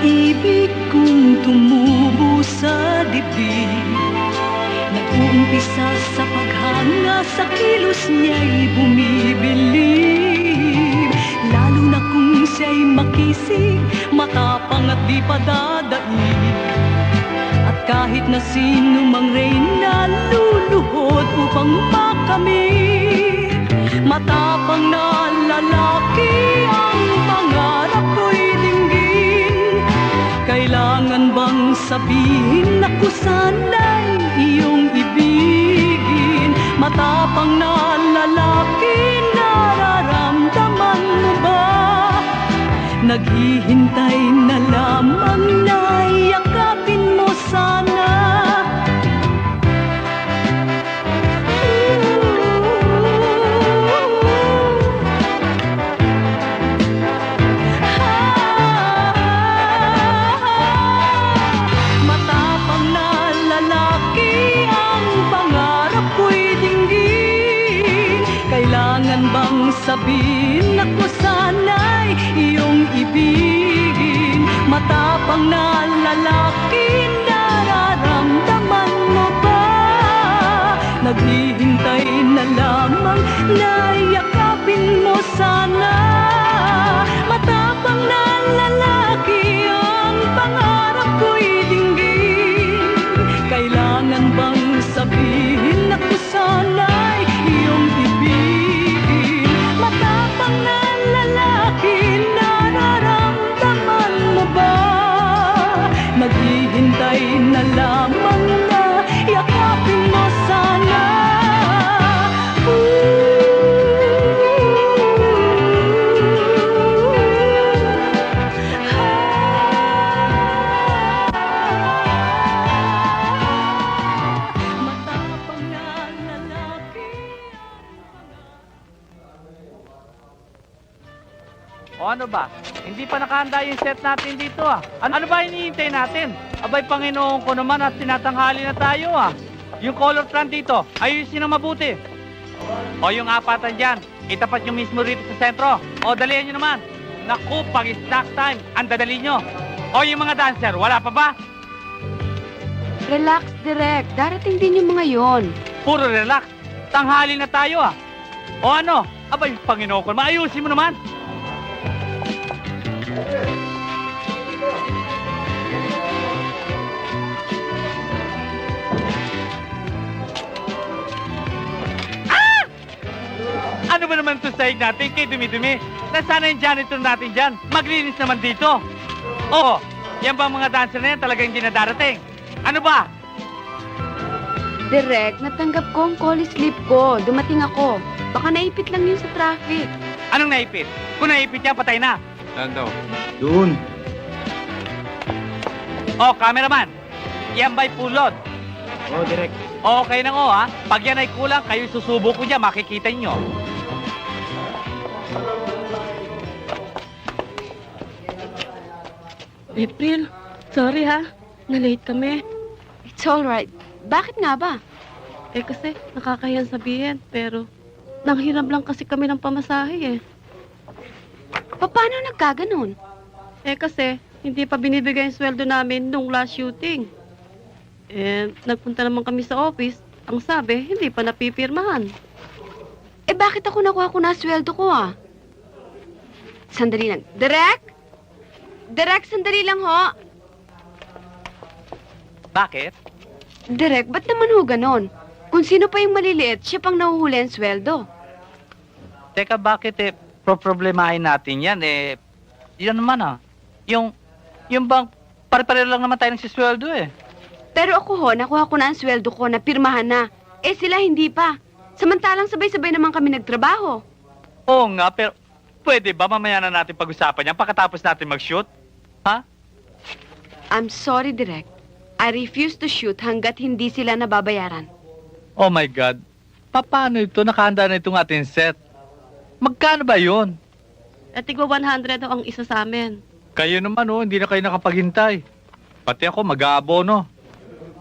pag-ibig kong tumubo sa dibdib, nag-uumpisa sa paghanga, sa kilos niya'y bumibilib. Lalo na kung siya'y makisig, matapang at di padadaig. At kahit na sino mang reyna, luluhod upang makamit. Matapang na lalaki, ang pangarap ko'y dinggin. Kailangan bang sabihin na ko sana'y iyong ibigin? Matapang na lalaki, nararamdaman mo ba? Naghihintay na lamang na yakapin mo sana. Matapang na lalaki, ang pangarap ko'y dinggin. Kailangan bang sabihin na ko sana'y iyong ibigin? Matapang na lalaki, nararamdaman mo ba? Naghihintay na lamang na yakapin mo sana. Matapang na lalaki, ang pangarap ko'y dinggin. Kailangan bang sabihin na ko sana'y iyong ibigin? Matapang na lalaki, nararamdaman mo ba? Naghihintay na lamang na yakapin mo sana. Matapang na lalaki. O ano ba? Hindi pa nakahanda yung set natin dito ah. Ano ba hinihintay natin? Abay, Panginoon ko naman at tinatanghali na tayo ah. Yung color plan dito, ayusin na mabuti. O yung apatan dyan, itapat nyo mismo rito sa sentro. O dalihan nyo naman. Naku, pag snack time, ang dadali nyo. O yung mga dancer, wala pa ba? Relax, Direk. Darating din yung mga yon. Puro relax. Tanghali na tayo ah. O ano? Abay, Panginoon ko, maayusin mo naman. Ano ba naman ito sahig natin kay dumi-dumi? Nasana yung janitor natin dyan? Maglinis naman dito. Oo, yan ba mga dancer na yan talagang hindi na darating? Ano ba? Direk, natanggap ko ang call slip ko. Dumating ako. Baka naipit lang yun sa traffic. Anong naipit? Kung naipit yan, patay na. Saan daw? Doon. Oh, cameraman. Yan ba'y pulot? Oo, direct. Okay na ha. Pag yan ay kulang, kayo susubo ko dyan, makikita nyo. April, sorry ha. Na-late kami. It's alright. Bakit nga ba? Eh kasi nakakahiyang sabihin, pero nanghiram lang kasi kami ng pamasahe eh. Paano nagkaganon? Eh kasi hindi pa binibigay yung sweldo namin nung last shooting. Eh, nagpunta naman kami sa office. Ang sabi, hindi pa napipirmahan. Eh bakit ako nakuha ko na sweldo ko ah? Sandali lang. Direk? Direk, sandali lang ho. Bakit? Direk, ba't naman ho ganon? Kung sino pa yung maliliit, siya pang nahuhuli ang sweldo. Teka, bakit problemahin natin yan yun naman Yung bang pare-pareho lang naman tayo nagsisweldo Pero ako ho, nakuha ko na ang sweldo ko na pirmahan na. Eh sila hindi pa. Samantalang sabay-sabay naman kami nagtrabaho. Oo nga, pero pwede ba mamaya na natin pag-usapan yan pagkatapos natin mag-shoot? Ha? I'm sorry, Direk. I refuse to shoot hanggat hindi sila nababayaran. Oh my God. Paano ito? Nakahanda na itong ating set. Magkano ba yun? At tigwa 100 ho ang isa sa amin. Kayo naman hindi na kayo nakapaghintay. Pati ako mag-aabono.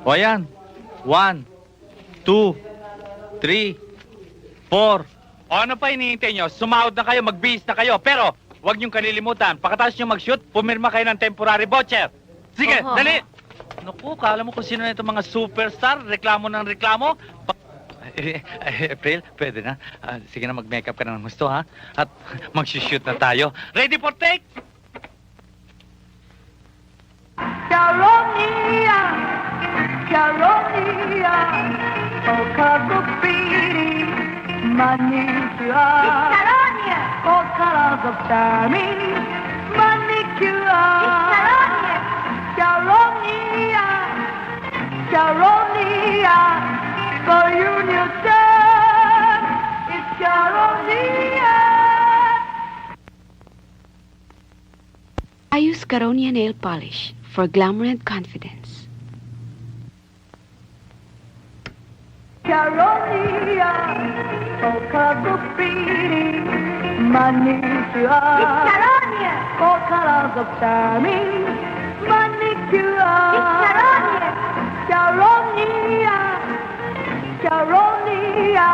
O ayan. 1, 2, 3, 4. O ano pa hinihintay nyo? Sumahod na kayo, magbihis na kayo. Pero huwag niyong kalilimutan. Pagkatapos niyo mag-shoot, pumirma kayo ng temporary voucher. Sige, Oho. dali! Naku, kala mo kung sino na itong mga superstar, reklamo ng reklamo. April, pwede na. Sige na, mag-makeup ka na ng gusto, ha? At mag-shoot na tayo. Ready for take? Caronia, Caronia, oh Kagupiri, manicure. Caronia, oh colors of charming, manicure. Caronia, Caronia, Caronia, for you new turn, it's Caronia. I use Caronia nail polish for glamour and confidence. Caronia, oh Kagupiri, manicure. It's Caronia, oh colors of charming, manicure. It's Caronia, Caronia, Caronia,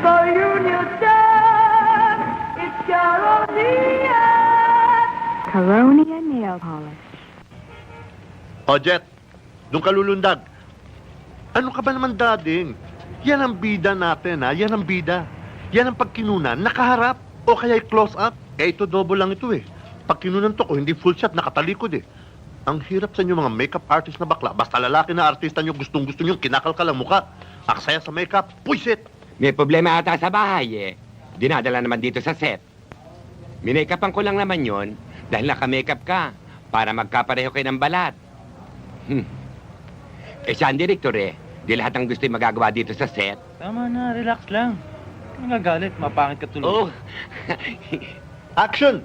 for you new turn, it's Caronia. Caronia nail polish. O, Jet, doon ka lulundag. Ano ka ba naman, dading? Yan ang bida natin, ha? Yan ang bida. Yan ang pagkinunan, nakaharap. O kaya close up. Eh, ito double lang ito, eh. Pagkinunan to ko, hindi full shot, nakatalikod, eh. Ang hirap sa inyo mga makeup artist na bakla. Basta lalaki na artista nyo, gustong-gusto nyo, kinakalkal ang muka. Aksaya sa makeup, puisit. May problema ata sa bahay eh. Dinadala naman dito sa set. Minake-upan ko lang naman yon dahil naka-makeup ka para magkapareho kayo ng balat. Eh siya ang direktor eh. Di lahat ng gusto yung magagawa dito sa set. Tama na, relax lang. Kung nagagalit, mapangit ka tuloy. Oh, Action!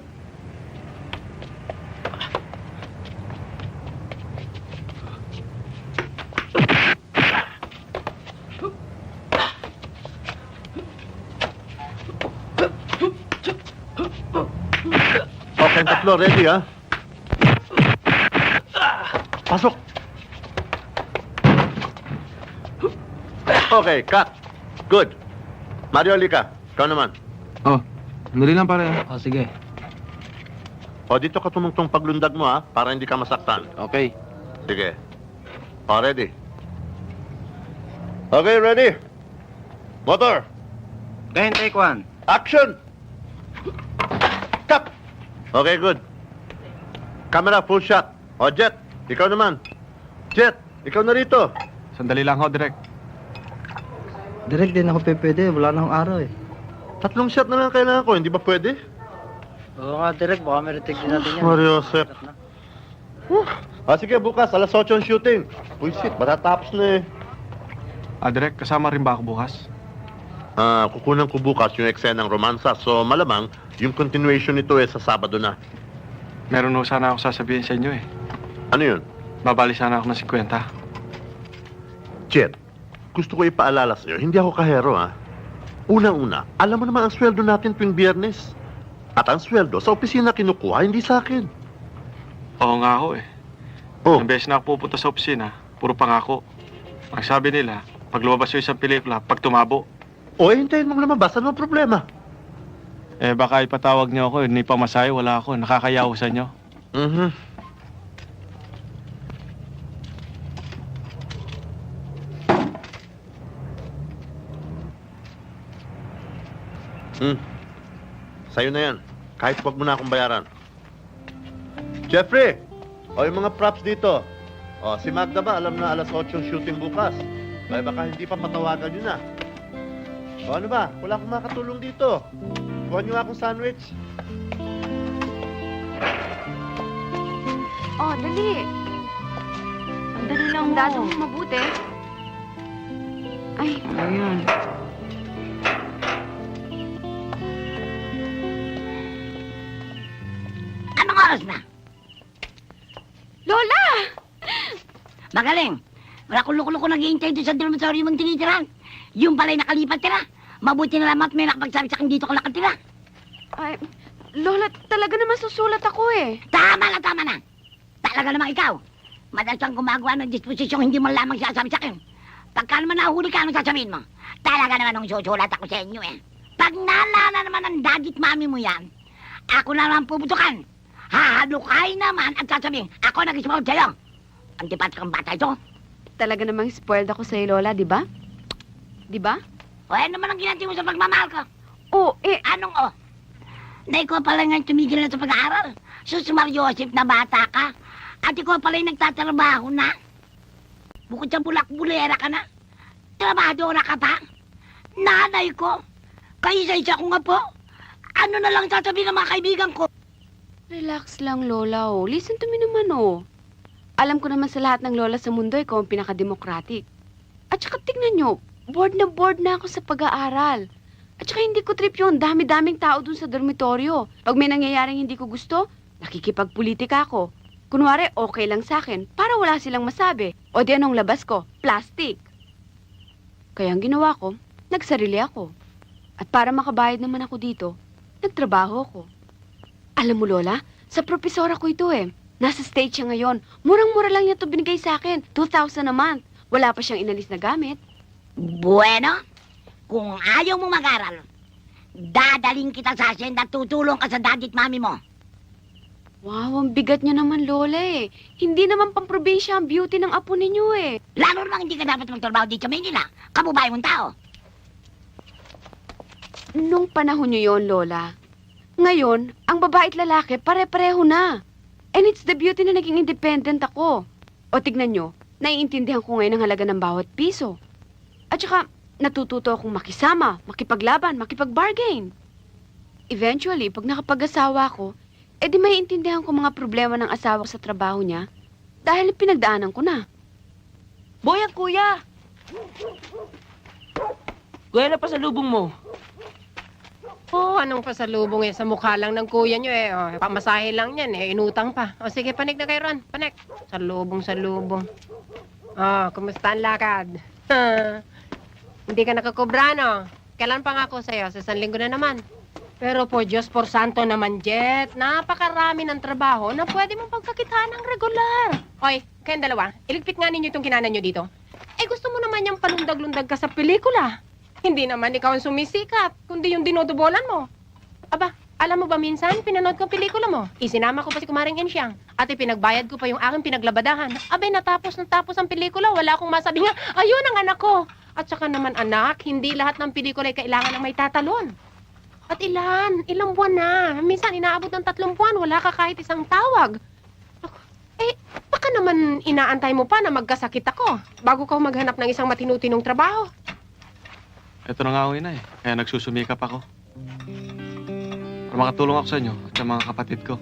Okay, tatlo, ready, ha? Pasok! Okay, cut. Good. Mario, halika. Ikaw naman. oh, dali lang pare. Oh, sige. O, dito ka tumungtong paglundag mo, ha? Para hindi ka masaktan. Okay. Sige. O, ready? Okay, ready? Motor! Then take one. Action! Cut! Okay, good. Camera, full shot. O, Jet, ikaw naman. Jet, ikaw na rito. Sandali lang ho, Direk. Direk, din ako pwede. Wala na akong araw eh. 3 shot na lang kailangan ko, hindi ba pwede? Oo nga, Direk. Baka may retake din natin yan. Mario Josep. Sige, bukas, alas 8 ang shooting. Puisit, matatapos na eh. Direk, kasama rin ba ako bukas? Kukunan ko bukas yung eksenang romansa. So, malamang, yung continuation nito sa Sabado na. Meron ho sana ako sasabihin sa inyo eh. Ano yun? Babali sana ako ng 50. Jet, gusto ko ipaalala sa'yo, hindi ako kahero, ha? Unang-una, alam mo naman ang sweldo natin tuwing Biyernes. At ang sweldo sa opisina kinukuha, hindi sa akin. Oo nga ho eh. Oh, Ang beses na ako pupunta sa opisina, puro pangako. Ang sabi nila, pag lumabas yung isang pelikula, pag tumabo, hintayin mong lumabas, ano ang problema? eh baka ipatawag niyo ako, hindi pa masaya, wala ako, nakakayaw sa inyo. Sa'yo na yan. Kahit wag mo na akong bayaran. Jeffrey! Yung mga props dito. Si Magda ba, alam na alas 8 yung shooting bukas. Kaya baka hindi pa patawagan yun na. Ano ba? Wala akong makatulong dito. Kuha niyo nga akong sandwich. Oh, dali. Ang dali lang mo. Dado mo mabuti. Ay, Ayan. Anong oras na? Lola! Magaling. Wala kong loko-loko nag-iintay doon sa dormitoryo mong tinitiran. Yung pala'y nakalipat ka na. Mabuti na lamang at may nakapagsabi sa akin dito ka nakatira. Ay, Lola, talaga naman susulat ako eh. Tama na. Talaga namang ikaw. Madalas kang gumagawa ng disposisyong hindi mo lamang sinasabi sa akin. Pagka naman nahuli ka, anong sasabihin mo? Talaga naman nung susulat ako sa inyo eh. Pag naalala naman ng dadit mami mo yan, ako na naman puputukan. Hahalukain naman at sasabihin, ako nag-ismawad sa'yo. Antipatik ang bata ito. Talaga namang spoiled ako sa'yo, Lola, di ba? Di ba? O ano naman ang ginanti mo sa pagmamahal ko? Oo, Anong o? Na ikaw pala nga tumigil na sa pag-aaral. Sus Mariosip na bata ka. At ikaw pala yung nagtatrabaho na. Bukod sa bulak-bulera ka na. Trabadora ka pa. Nanay ko. Kaisa-isa ko nga po. Ano na lang sasabihin ng mga kaibigan ko? relax lang, Lola, oh. Listen to me naman, oh. Alam ko naman sa lahat ng lola sa mundo, ikaw ang pinaka-democratic. At saka tignan nyo, bored na ako sa pag-aaral. At saka hindi ko trip yun, dami-daming tao dun sa dormitoryo. Pag may nangyayaring hindi ko gusto, nakikipagpolitika ako. Kunwari, okay lang sa akin, para wala silang masabi. O di anong labas ko? Plastic. Kaya ang ginawa ko, nagsarili ako. At para makabayad naman ako dito, nagtrabaho ako. Alam mo, Lola, sa propesora ko ito eh. Nasa stage siya ngayon. Murang-mura lang niya ito binigay sa akin. 2,000 a month. Wala pa siyang inalis na gamit. Bueno, kung ayaw mo mag-aral, dadaling kita sa asyenda at tutulong ka sa daddy at mami mo. Wow, ang bigat niya naman, Lola eh. Hindi naman pamprobinsya ang beauty ng apo ninyo eh. Lalo namang hindi ka dapat magtrabaho dito sa Manila. Kabubahay mong tao. Nung panahon niyo yon, Lola. Ngayon, ang babae at lalaki pare-pareho na. And it's the beauty na naging independent ako. O tignan nyo, naiintindihan ko ngayon ang halaga ng bawat piso. At saka, natututo akong makisama, makipaglaban, makipag-bargain. Eventually, pag nakapag-asawa ko, edi maiintindihan ko mga problema ng asawa ko sa trabaho niya dahil pinagdaanan ko na. Boy, ang kuya! Kuya, na pa sa lubong mo. Oh, anong pasalubong eh? Sa mukha lang ng kuya nyo eh. Oh, pamasahe lang yan eh. Inutang pa. O sige, panik na kayo ron. Panik. Salubong. Oh, kumusta ang lakad? Hindi ka nakakobra, no? Kailan pa nga ako sa'yo? Sa 1 linggo na naman. Pero po, Diyos por santo naman, Jet. Napakarami ng trabaho na pwede mong pagkakitaan ng regular. Hoy, kayong dalawa, iligpit nga ninyo itong kinanan nyo dito. Eh, gusto mo naman yung palundag-lundag ka sa pelikula. Hindi naman ikaw ang sumisikat, kundi yung dinodobolan mo. Aba, alam mo ba minsan, pinanood ko ang pelikula mo. Isinama ko pa si Kumaring Ensyang. At ipinagbayad ko pa yung aking pinaglabadahan. Abay, natapos ang pelikula. Wala akong masabi nga, ayun ang anak ko. At saka naman anak, hindi lahat ng pelikula ay kailangan ng may tatalon. At ilang buwan na. Minsan inaabot ng 3 buwan, wala ka kahit isang tawag. Ako, eh, baka naman inaantay mo pa na magkasakit ako bago ka maghanap ng isang matinutinong trabaho. Ito na nga ako, inay. Kaya nagsusumikap ako. Para makatulong ako sa inyo at sa mga kapatid ko.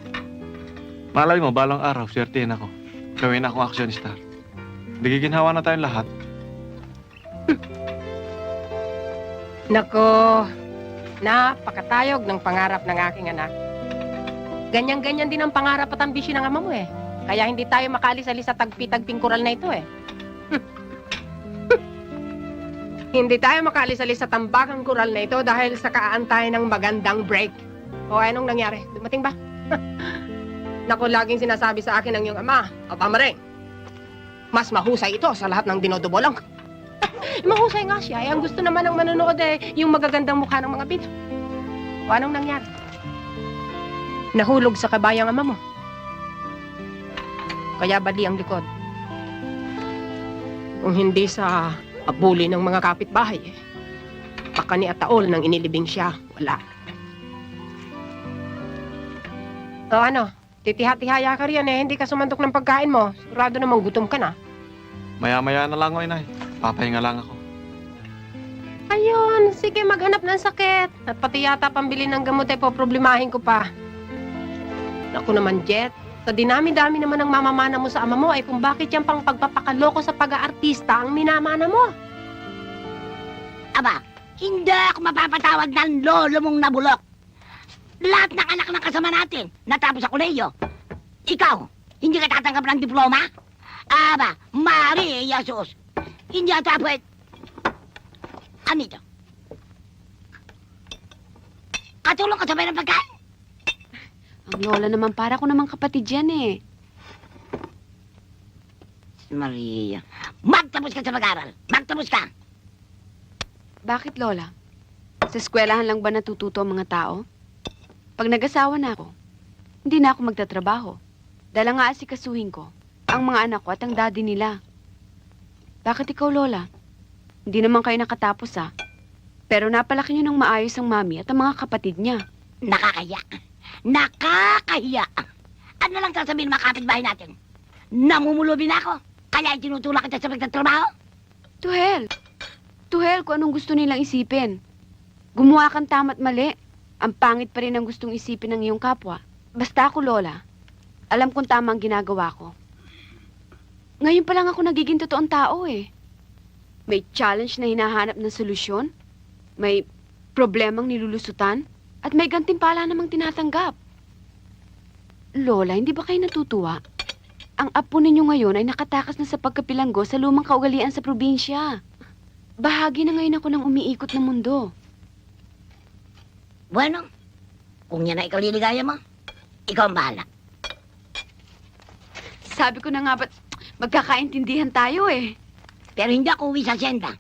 Malay mo, balang araw, swertihin ako. Gawin akong actionista. Nagiginhawa na tayong lahat. Nako, napakatayog ng pangarap ng aking anak. Ganyan-ganyan din ang pangarap at ambisyon ng ama mo eh. Kaya hindi tayo makaalis-alis sa tagpi-tagping kural na ito eh. Hindi tayo makaalis-alis sa tambakang kural na ito dahil sa kaantayan ng magandang break. O anong nangyari? Dumating ba? Naku, laging sinasabi sa akin ng iyong ama, Aba Maring, mas mahusay ito sa lahat ng dinodobolong. Mahusay nga siya. Ang gusto naman ng manonood eh, yung magagandang mukha ng mga bida. O anong nangyari? Nahulog sa kabayang ama mo. Kaya bali ang likod. Kung hindi sa abuli ng mga kapitbahay eh. Baka ni Ataol nang inilibing siya. Wala. O ano? Titiha-tihaya ka riyan eh. Hindi ka sumandok ng pagkain mo. Sigurado namang gutom ka na. Maya-maya na lang ako, inay. Papahinga lang ako. Ayun, sige maghanap ng sakit. At pati yata pambili ng gamot eh, poproblemahin ko pa. Naku naman, Jet. Sa dinami-dami naman ng mamamana mo sa ama mo ay kung bakit yan pang pagpapakaloko sa pag-aartista ang minamana mo. Aba, hindi ako mapapatawag ng lolo mong nabulok. Lahat ng anak ng kasama natin natapos sa kolehiyo. Ikaw, hindi ka tatanggap ng diploma? Aba, Maria Jesus. Hindi ata pwede. Ano ito? Katulong ka sabay ng pagkain? Ang lola naman, para ko naman kapatid yan eh. Maria, magtapos ka sa pag-aral. Magtapos ka. Bakit, Lola? Sa eskwelahan lang ba natututo ang mga tao? Pag nag-asawa na ako, hindi na ako magtatrabaho. Dahil nga asikasuhin ko ang mga anak ko at ang daddy nila. Bakit ikaw, Lola? Hindi naman kayo nakatapos, ah. Pero napalaki niyo ng maayos ang mami at ang mga kapatid niya. Nakakahiya. Nakakahiya. Ano lang sasabihin ng mga kapitbahay natin? Namumulubi na ako. Kaya itinutulak kita sa pagtatrabaho? To hell. To hell kung anong gusto nilang isipin. Gumawa kang tama't mali. Ang pangit pa rin ang gustong isipin ng iyong kapwa. Basta ako, Lola, alam kong tama ang ginagawa ko. Ngayon pa lang ako nagiging totoong tao eh. May challenge na hinahanap ng solusyon, may problemang nilulusutan, at may gantimpala namang tinatanggap. Lola, hindi ba kayo natutuwa? Ang apo ninyo ngayon ay nakatakas na sa pagkapilanggo sa lumang kaugalian sa probinsya. Bahagi na ngayon ako ng umiikot na mundo. Bueno, kung yan na ikaw liligaya mo, ikaw ang bahala. Sabi ko na nga ba't magkakaintindihan tayo eh. Pero hindi ako uwi sa asyenda.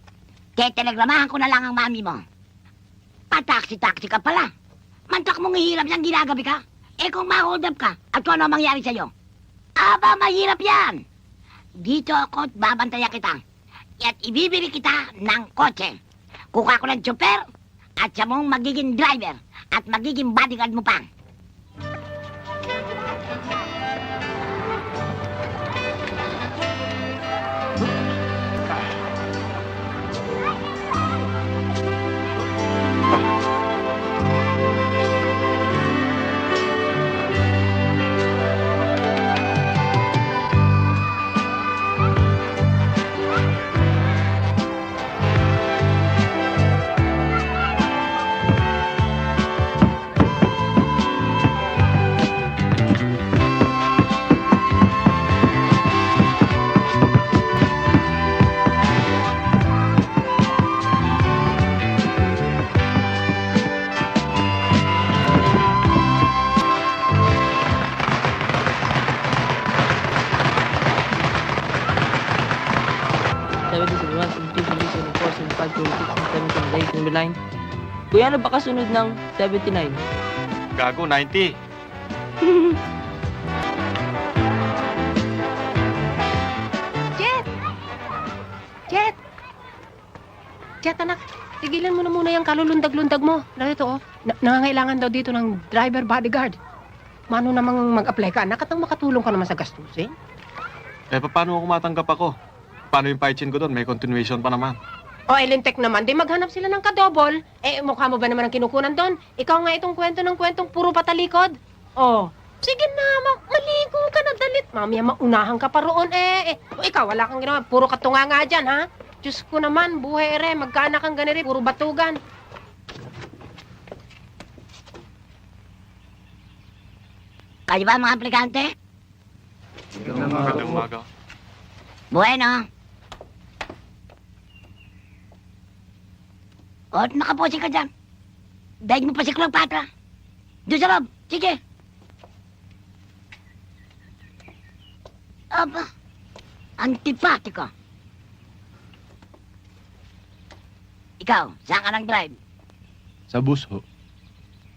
Tetelegramahan ko na lang ang mami mo. Pataksi-taksi ka pala. Mantak mong ihirap yan ginagabi ka. Eh kung ma-hold up ka at kung ano ang mangyari sa'yo. Aba, mahirap yan. Dito ako at babantayan kita. At ibibili kita ng kotse. Kuka ko ng tsoper at siya mong magiging driver at magiging bodyguard mo pa. Kuya, ano ba kasunod ng 79? Gago, 90. Jet! Jet! Jet, anak, tigilan mo na muna yung kalulundag-lundag mo. Narito, oh. Nangangailangan daw dito ng driver bodyguard. Mano namang mag-apply ka, anak, at nang makatulong ka naman sa gastusin. Eh, paano kung matanggap ako? Paano yung paichin ko doon? May continuation pa naman. O, Elintek naman, di maghanap sila ng kadobol. Eh, mukha mo ba naman ang kinukunan doon? Ikaw nga itong kwento ng kwentong puro patalikod. Oh, sige na, maligo ka na dalit. Mamaya maunahan ka pa roon, O, ikaw, wala kang ginawa. Puro katunga nga dyan, ha? Diyos ko naman, buhay ere, magkaanak kang ganiri, puro batugan. Kayo ba mga aplikante? Magandang umaga. Bueno. O, nakaposi ka dyan. Daig mo pa si Cleopatra. Doon sa loob. Sige. Aba, antipatiko. Ikaw, saan ka nang drive? Sa bus ho.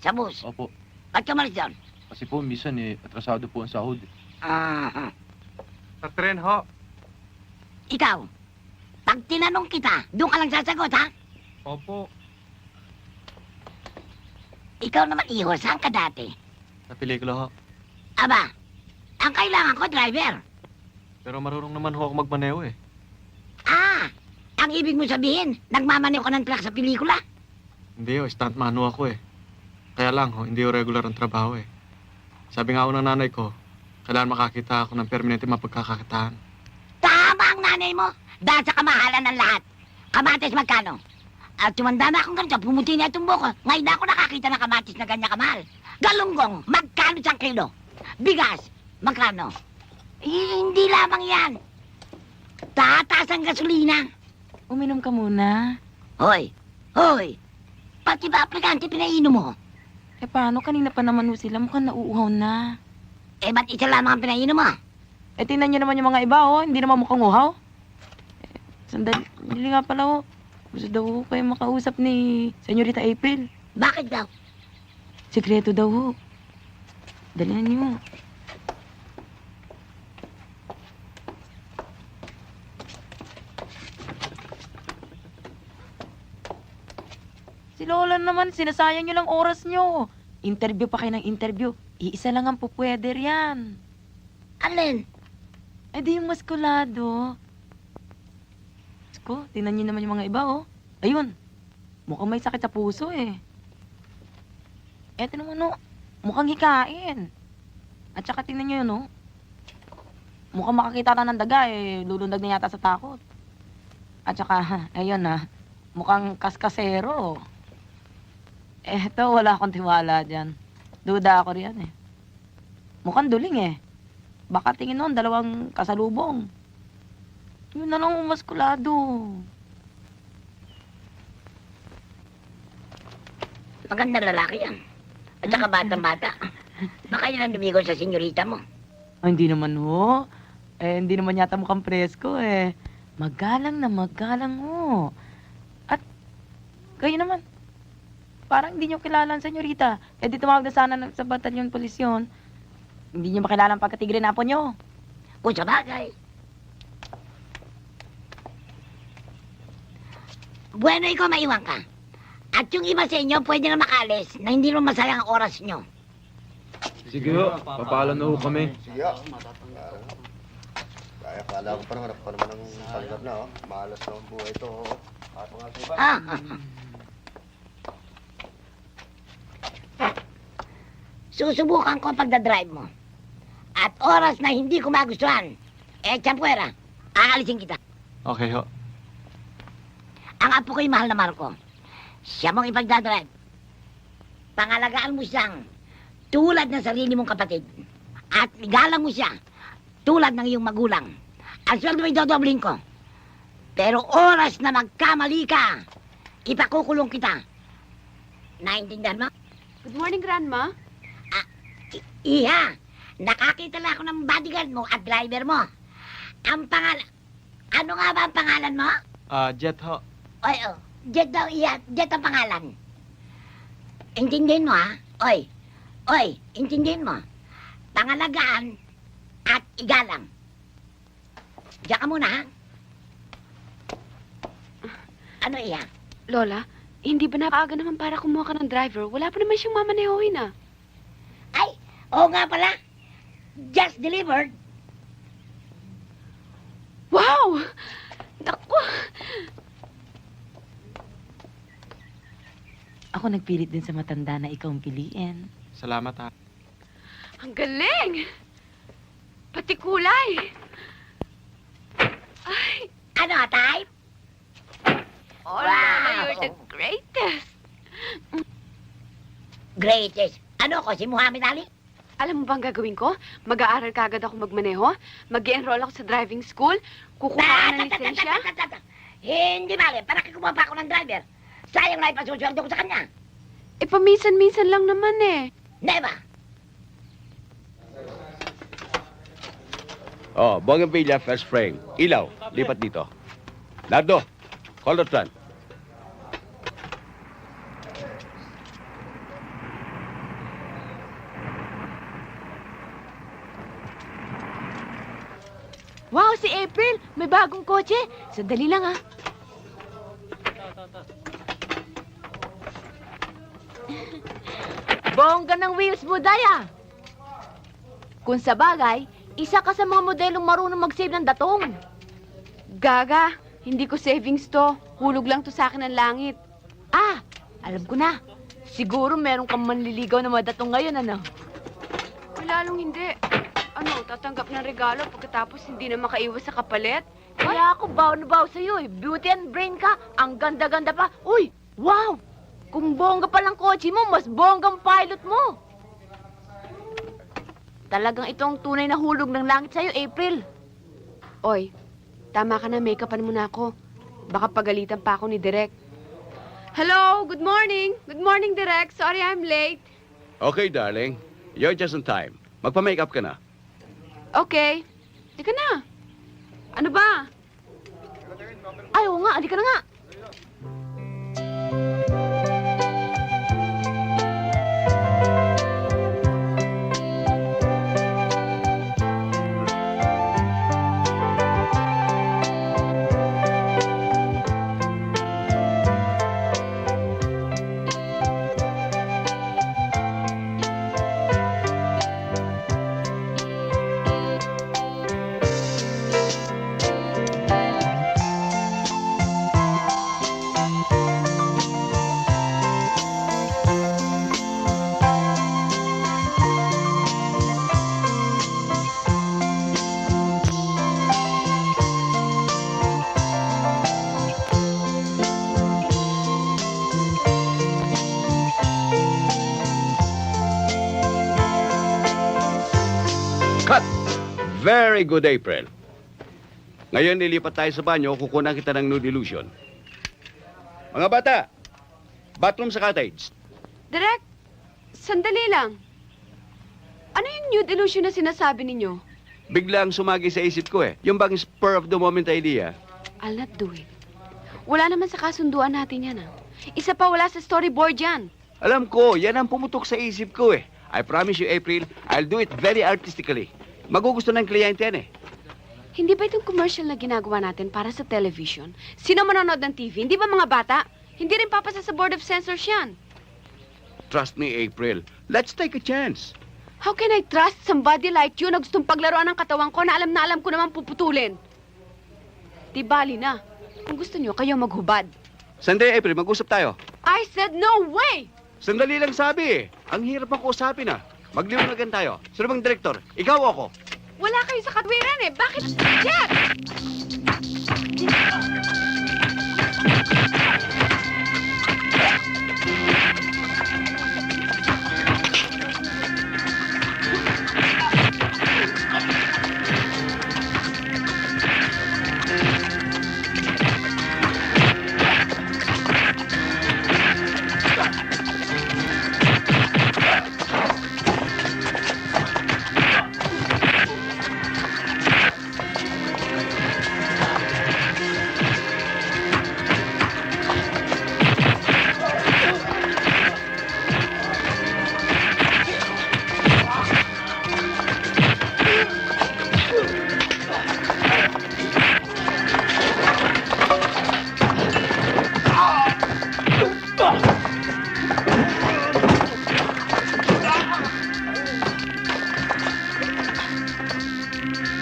Sa bus. Opo. Ba't ka malis doon? Kasi po, minsan atrasado po ang sahod. Aha. Sa tren ho. Ikaw, pag tinanong kita, doon ka lang sasagot, ha? Opo. Ikaw naman, iho, saan ka dati? Sa pelikula ho. Aba, ang kailangan ko, driver. Pero marunong naman ho ako magmaneho eh. Ah, ang ibig mo sabihin, nagmamaneho ka ng truck sa pelikula? Hindi ho, stuntman ho ako eh. Kaya lang ho, hindi ho regular ang trabaho eh. Sabi nga ho ng nanay ko, kailangan makakita ako ng permanente mapagkakakitaan. Tama ang nanay mo. Dahil sa kamahalan ng lahat. Kamatis magkano? At tumanda na akong ganito, pumuti na itong buko. Ngayon na ako nakakita ng kamatis na ganyan kamahal. Galunggong, magkano siyang kilo? Bigas, magkano? Hindi lamang yan. Tataas ang gasolina. Uminom ka muna. Hoy, hoy. Pati ba aplikante pinainom mo? Eh paano? Kanina pa naman ho sila. Mukhang nauuhaw na. Eh, ba't isa lamang ang pinainom mo? Eh tingnan nyo naman yung mga iba ho. Hindi naman mukhang uhaw. Sandali nga pala ho. Gusto daw ho kayo makausap ni Senyorita April. Bakit daw? Sikreto daw ho. Dalihan niyo. Si Lola naman, sinasayang niyo lang oras niyo. Interview pa kayo ng interview. Iisa lang ang pupwede riyan. Alin? Eh di yung maskulado. Ko, tingnan niyo naman yung mga iba, oh. Ayun. Mukhang may sakit sa puso, eh. Eto naman, oh. Mukhang hikain. At saka tingnan niyo yun, oh. Mukhang makakita na ng daga, eh. Lulundag na yata sa takot. At saka, ayun, mukhang kaskasero. Eto, wala akong tiwala dyan. Duda ako riyan, eh. Mukhang duling, eh. Baka tingin nun, dalawang kasalubong. Yun na lang ang maskulado. Magandang lalaki yan. At saka batang-bata. Baka yun ang lumigaw sa senyorita mo. Ay, hindi naman ho. Eh, hindi naman yata mukhang presko eh. Magalang na magalang ho. At, kayo naman, parang hindi nyo kilala ang senyorita. Eh, di tumawag na sana sa batalyon polisyon. Hindi nyo makilala ang pagkatigre na po nyo. Kung sa bagay. Bueno, ikaw maiwan ka. At yung iba sa inyo, pwede na makalis na hindi naman masayang ang oras nyo. Sige ho, papaalam na ho kami. Sige. Kaya kala ko pa naman, ako pa naman ang tanggap na, oh. Malas na ang buhay ito, oh. Ako nga sa iba. Susubukan ko ang pagdadrive mo. At oras na hindi ko magustuhan, champuera, aalisin kita. Okay ho. Ang apo ko'y mahal na Marco. Siya mong ipagdadrive. Pangalagaan mo siyang tulad ng sarili mong kapatid. At igalang mo siya tulad ng iyong magulang. Ang sweldo ay dodoblin ko. Pero oras na magkamali ka, ipakukulong kita. Naintindihan mo? Good morning, Grandma. Iha, nakakita lang ako ng bodyguard mo at driver mo. Ang pangalan... Ano nga ba ang pangalan mo? Jet ho. Oy, Jet daw, Iha. Jet ang pangalan. Intindihin mo, ha? Oy, intindihin mo. Pangalagaan at igalang. Diyan ka muna, ha? Ano, Iha? Lola, hindi ba napaaga naman para kumuha ka ng driver? Wala pa naman siyang mamanehohin, ah. Ay, oo nga pala. Just delivered. Wow! Naku! Ako nagpilit din sa matanda na ikaw ang piliin. Salamat ha. Ang galing! Pati kulay! Ay! Ano, type? Oh, Wow! Lola, you're the greatest! Greatest. Ano ko, si Muhammad Ali? Alam mo bang gagawin ko? Mag-aaral kagad ako magmaneho, mag-enroll ako sa driving school, kukuha ako ng lisensya. Hindi mali, para kikuha pa ako ng driver. Sayang na ipasusunod ko sa kanya. Eh, paminsan-minsan lang naman eh. Never. Oh, Bougainvillea first frame. Ilaw, lipat dito. Nardo, call the tran. Wow, si April! May bagong kotse! Sandali lang, ah. Bongga ng wheels mo, Daya. Kung sa bagay, isa ka sa mga modelong marunong mag-save ng datong. Gaga, hindi ko savings to. Hulog lang to sa akin ng langit. Ah, alam ko na. Siguro meron kang manliligaw na madatong ngayon, ano? Lalong hindi. Ano, tatanggap ng regalo pagkatapos hindi na makaiwas sa kapalit? Kaya ako baw na baw sa'yo eh. Beauty and brain ka. Ang ganda-ganda pa. Uy, wow! Kung bongga pa lang kotse mo, mas bonggang pilot mo. Talagang itong tunay na hulog ng langit sa'yo, April. Oy, tama ka na, make-upan mo na ako. Baka pagalitan pa ako ni Direk. Hello, good morning. Good morning, Direk. Sorry I'm late. Okay, darling. You're just on time. Magpa-makeup ka na. Okay. Teka na. Ano ba? Ay, oo nga. Halika na nga. Cut! Very good, April. Ngayon, lilipat tayo sa banyo, kukunan kita ng nude illusion. Mga bata, bathroom sa cottage. Direk, sandali lang. Ano yung nude illusion na sinasabi ninyo? Biglang sumagi sa isip ko eh. Yung bang spur of the moment idea. I'll not do it. Wala naman sa kasunduan natin yan, ah. Isa pa wala sa storyboard yan. Alam ko, yan ang pumutok sa isip ko eh. I promise you, April, I'll do it very artistically. Magugusto ng kliyente yan eh. Hindi ba itong commercial na ginagawa natin para sa television? Sino manonood ng TV? Hindi ba mga bata? Hindi rin papasa sa Board of Censors yan. Trust me, April. Let's take a chance. How can I trust somebody like you na gustong paglaruan ng katawan ko na alam ko naman puputulin? Di bali na. Kung gusto nyo, kayo maghubad. Sandali, April, mag-usap tayo. I said no way! Sandali lang sabi eh. Ang hirap ang kausapin ah. Magliwanagan tayo. Sino bang direktor? Ikaw o ako? Wala kayo sa katwiran eh. Bakit? Jeff!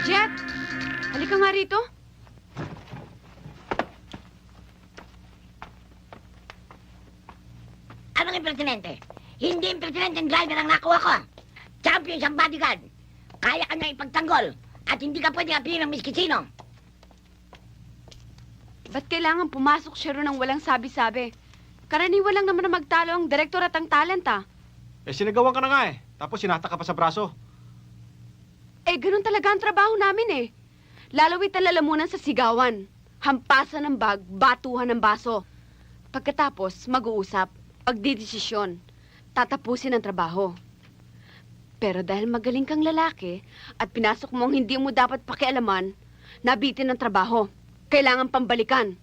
Jet! Halika nga rito. Anong impertinente? Hindi impertinente ang driver ang nakuha ko. Champion siyang bodyguard. Kaya ka niya ipagtanggol. At hindi ka pwede apihin ng miskisino. Ba't kailangan pumasok siya ron ng walang sabi-sabi? Karaniwan lang naman na magtalo ang direktor at ang talent, ah. Eh, sinagawan ka na nga eh. Tapos sinata ka pa sa braso. Eh, ganun talaga ang trabaho namin eh. Lalawit ang lalamunan sa sigawan. Hampasan ng bag, batuhan ng baso. Pagkatapos, mag-uusap, pagdidesisyon, tatapusin ang trabaho. Pero dahil magaling kang lalaki at pinasok mo ang hindi mo dapat pakialaman, nabitin ang trabaho. Kailangan pambalikan.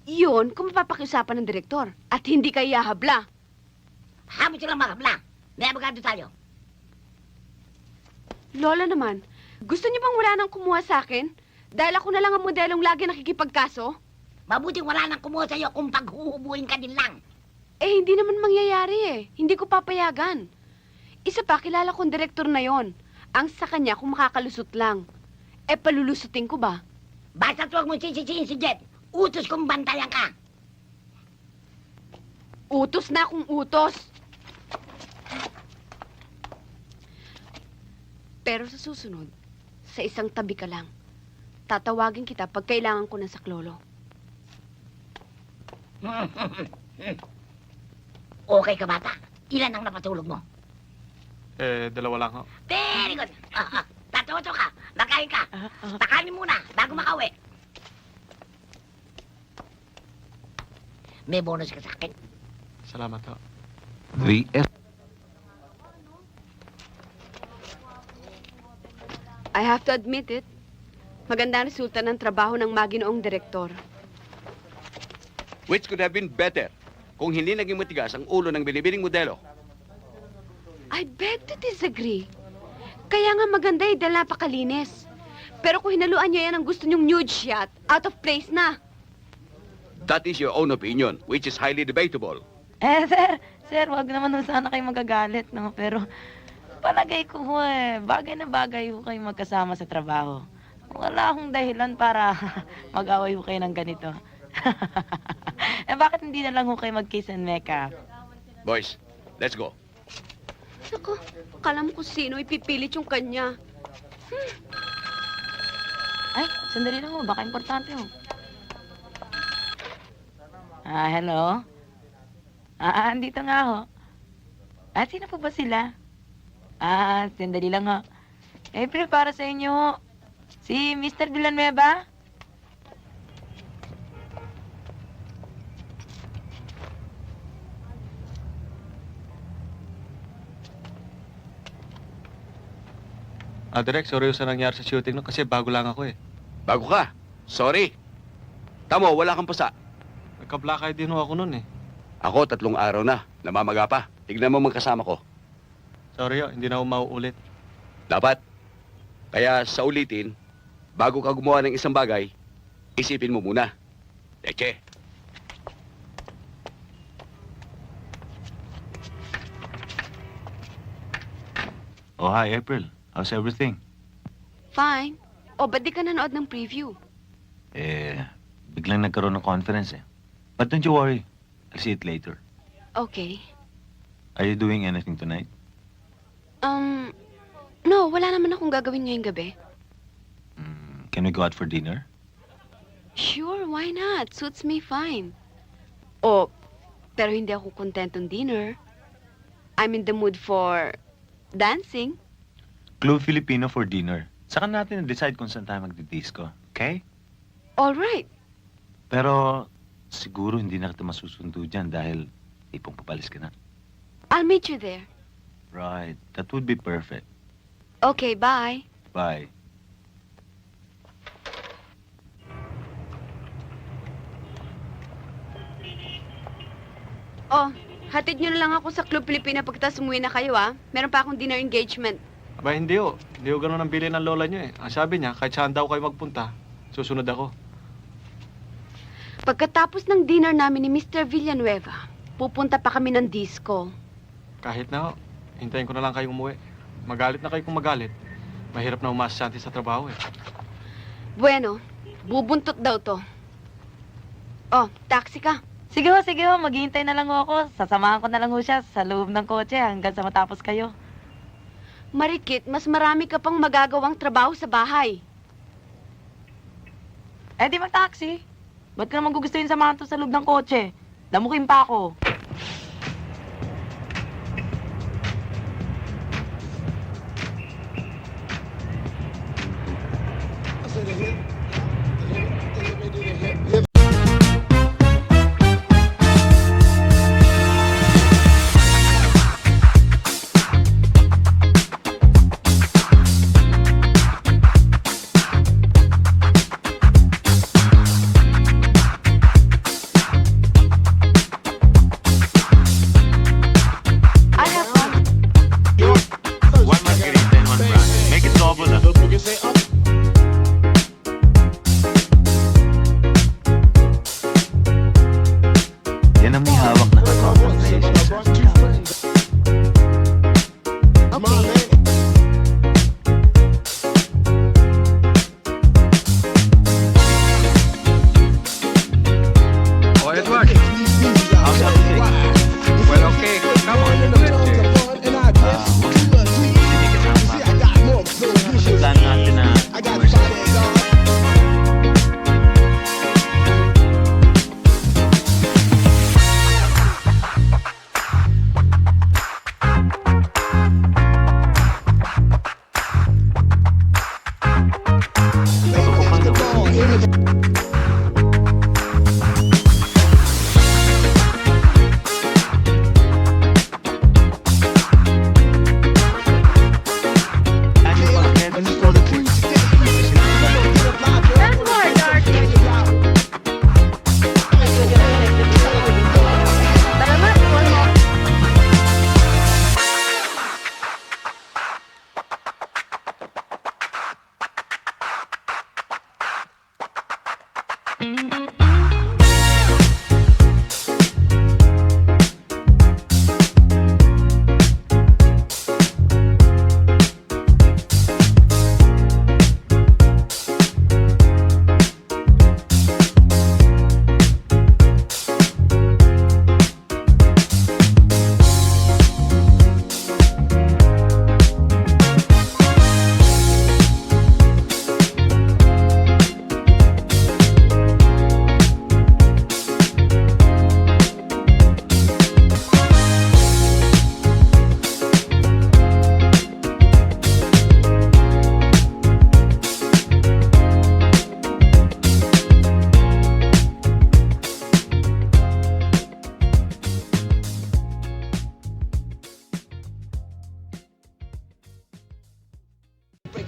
Iyon kung mapapakiusapan ng direktor at hindi ka ihahabla. Habot silang makabla. May abogado tayo. Lola naman, gusto niyo bang wala nang kumuha sa akin? Dahil ako na lang ang modelong lagi nakikipagkaso? Mabuting wala nang kumuha sa'yo kung paghuhubuhin ka din lang. Eh, hindi naman mangyayari eh. Hindi ko papayagan. Isa pa, kilala kong direktor na yon. Ang sa kanya kung makakalusot lang. Eh, palulusutin ko ba? Basta't huwag mo sisisihin si Jet. Utos kong bantayan ka. Utos na akong utos. Pero sa susunod, sa isang tabi ka lang. Tatawagin kita pag kailangan ko ng saklolo. Okay ka, bata? Ilan ang napatulog mo? Eh, dalawa lang ho. Very good. Tatoto ka. Makain ka. Pakanin muna bago makauwi. May bonus ka sa akin. Salamat ho. I have to admit it. Maganda ang resulta ng trabaho ng maginoong direktor. Which could have been better kung hindi naging matigas ang ulo ng binibining modelo. I beg to disagree. Kaya nga maganda eh, dahil napakalinis. Pero kung hinaluan niyo yan ang gusto niyong nude shot, out of place na. That is your own opinion, which is highly debatable. Sir, wag naman ho sana kayo magagalit, no? Pero palagay ko ho bagay na bagay ho kayo magkasama sa trabaho. Wala akong dahilan para mag-away ho kayo ng ganito. Eh, bakit hindi na lang ho kayo mag-kiss and makeup? Boys, let's go. Naku, akala mo kung sino ipipilit yung kanya. Ay, sandali lang ho, baka importante ho. Hello? Andito nga ho. Sino po ba sila? Sandali lang ho. April, para sa inyo. Si Mr. Villanueva? Direk, sorry sa nangyari sa shooting no kasi bago lang ako eh. Bago ka. Sorry. Tamo, wala kang pasa. Nagka-black eye din ho ako nun eh. Ako, 3 araw na. Namamaga pa. Tignan mo magkasama ko. Sorry hindi na ako mauulit. Dapat. Kaya sa ulitin, bago ka gumawa ng isang bagay, isipin mo muna. Leche. Oh, hi, April. How's everything? Fine. O, ba't di ka nanood ng preview? Biglang nagkaroon ng conference eh. But don't you worry. I'll see it later. Okay. Are you doing anything tonight? No, wala naman akong gagawin ngayong gabi. Can we go out for dinner? Sure, why not? Suits me fine. Oh, pero hindi ako contentong dinner. I'm in the mood for dancing. Club Filipino for dinner. Saka natin na-decide kung saan tayo magdi-disco. Okay? All right. Pero siguro hindi na kita masusundo dyan dahil ipong papalis ka na. I'll meet you there. Right. That would be perfect. Okay, bye. Bye. Oh, hatid nyo na lang ako sa Club Pilipina pagkatapos umuwi na kayo, ah. Meron pa akong dinner engagement. Aba, hindi ho. Hindi ho ganun ang bilin ng lola niyo eh. Ang sabi niya, kahit saan daw kayo magpunta, susunod ako. Pagkatapos ng dinner namin ni Mr. Villanueva, pupunta pa kami ng disco. Kahit na ho, hintayin ko na lang kayong umuwi. Magalit na kayo kung magalit. Mahirap na umasa sa trabaho eh. Bueno, bubuntot daw to. Oh, taxi ka. Sige ho, maghihintay na lang ho ako. Sasamahan ko na lang ho siya sa loob ng kotse hanggang sa matapos kayo. Marikit, mas marami ka pang magagawang trabaho sa bahay. Eh di mag-taxi. Ba't ka naman gugustuhin samahan to sa loob ng kotse? Damukin pa ako.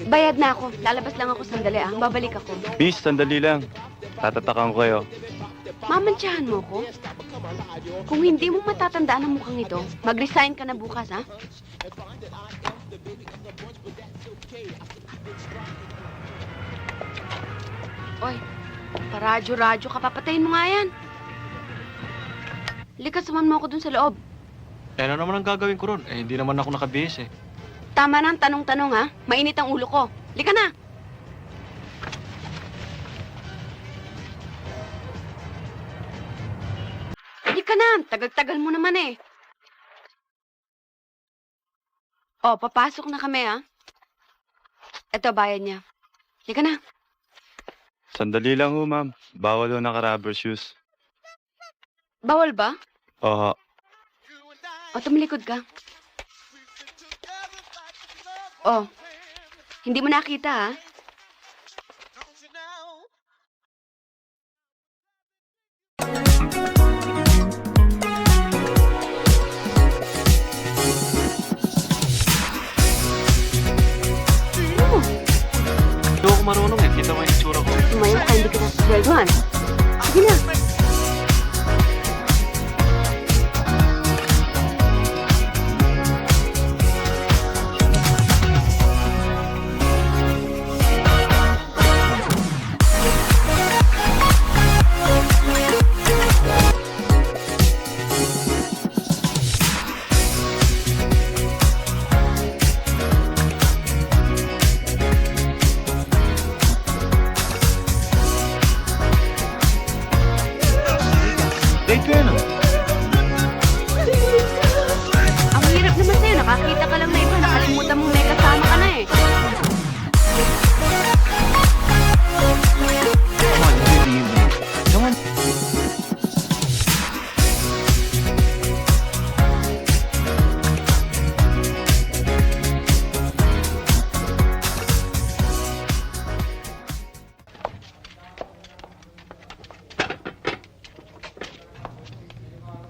Bayad na ako. Lalabas lang ako sandali ah. Babalik ako. Miss, sandali lang. Tatatakan ko kayo. Mamantsahan mo ko? Kung hindi mo matatandaan ang mukhang ito, mag-resign ka na bukas, ha? Oy, paradyo-radyo ka, papatayin mo nga yan. Lika, suman mo ako dun sa loob. Eh, ano naman ang gagawin ko ron? Eh, hindi naman ako nakabihis eh. Tama na ang tanong-tanong, ha? Mainit ang ulo ko. Lika na! Lika na! Tagal-tagal mo naman eh. Oh, papasok na kami, ha? Ito, bayad niya. Lika na. Sandali lang ho, ma'am. Bawal ho naka-rubber shoes. Bawal ba? Oo. O, tumalikod ka. Oh, hindi mo nakita, ha? Hindi ako marunong eh. Kita mo yung itsura ko. Tumayo ka, hindi ka nasasweldohan. Sige na. Date ko yan ah. Ang hirap naman sa'yo. Nakakita ka lang na iba. Nakalimutan mong may kasama ka na eh. Come on, enjoy the evening. Come on.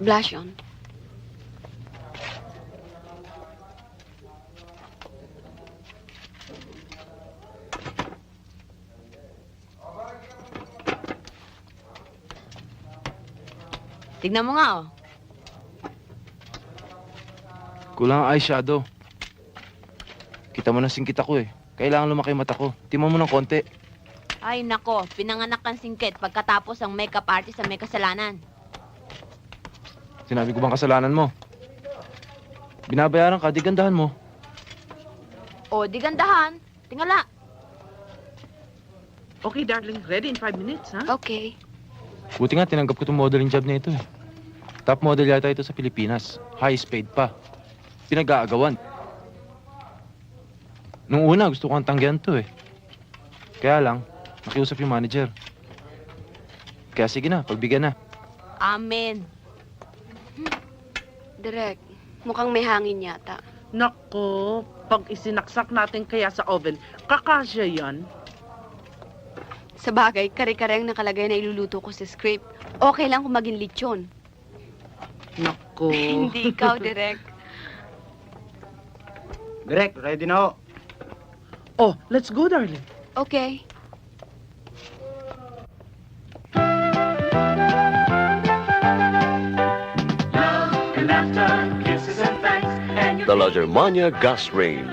Blush on. Tignan mo nga, oh. Kulang ang eyeshadow. Kita mo na singkit ako eh. Kailangan lumaki yung mata ko. Tingnan mo ng konti. Ay, nako. Pinanganak kang singkit pagkatapos ang makeup artist ang may kasalanan. Sinabi ko bang kasalanan mo? Binabayaran ka, di gandahan mo. O, di gandahan. Tingala. Okay, darling. Ready in 5 minutes, ha? Okay. Buti nga, tinanggap ko itong modeling job na ito eh. Top model yata ito sa Pilipinas. Highest paid pa. Pinag-aagawan. Nung una, gusto ko ang tanggihan to eh. Kaya lang, nakiusap yung manager. Kaya sige na, pagbigyan na. Amen. Direk, mukhang may hangin yata. Nako, pag isinaksak natin kaya sa oven, kakasya yan. Sa bagay, kare-kare ang nakalagay na iluluto ko sa script. Okay lang kung maging lechon. Nako. Hindi ikaw, Direk. Direk, ready na ho. Oh, let's go, darling. Okay. The La Germania Gas Range.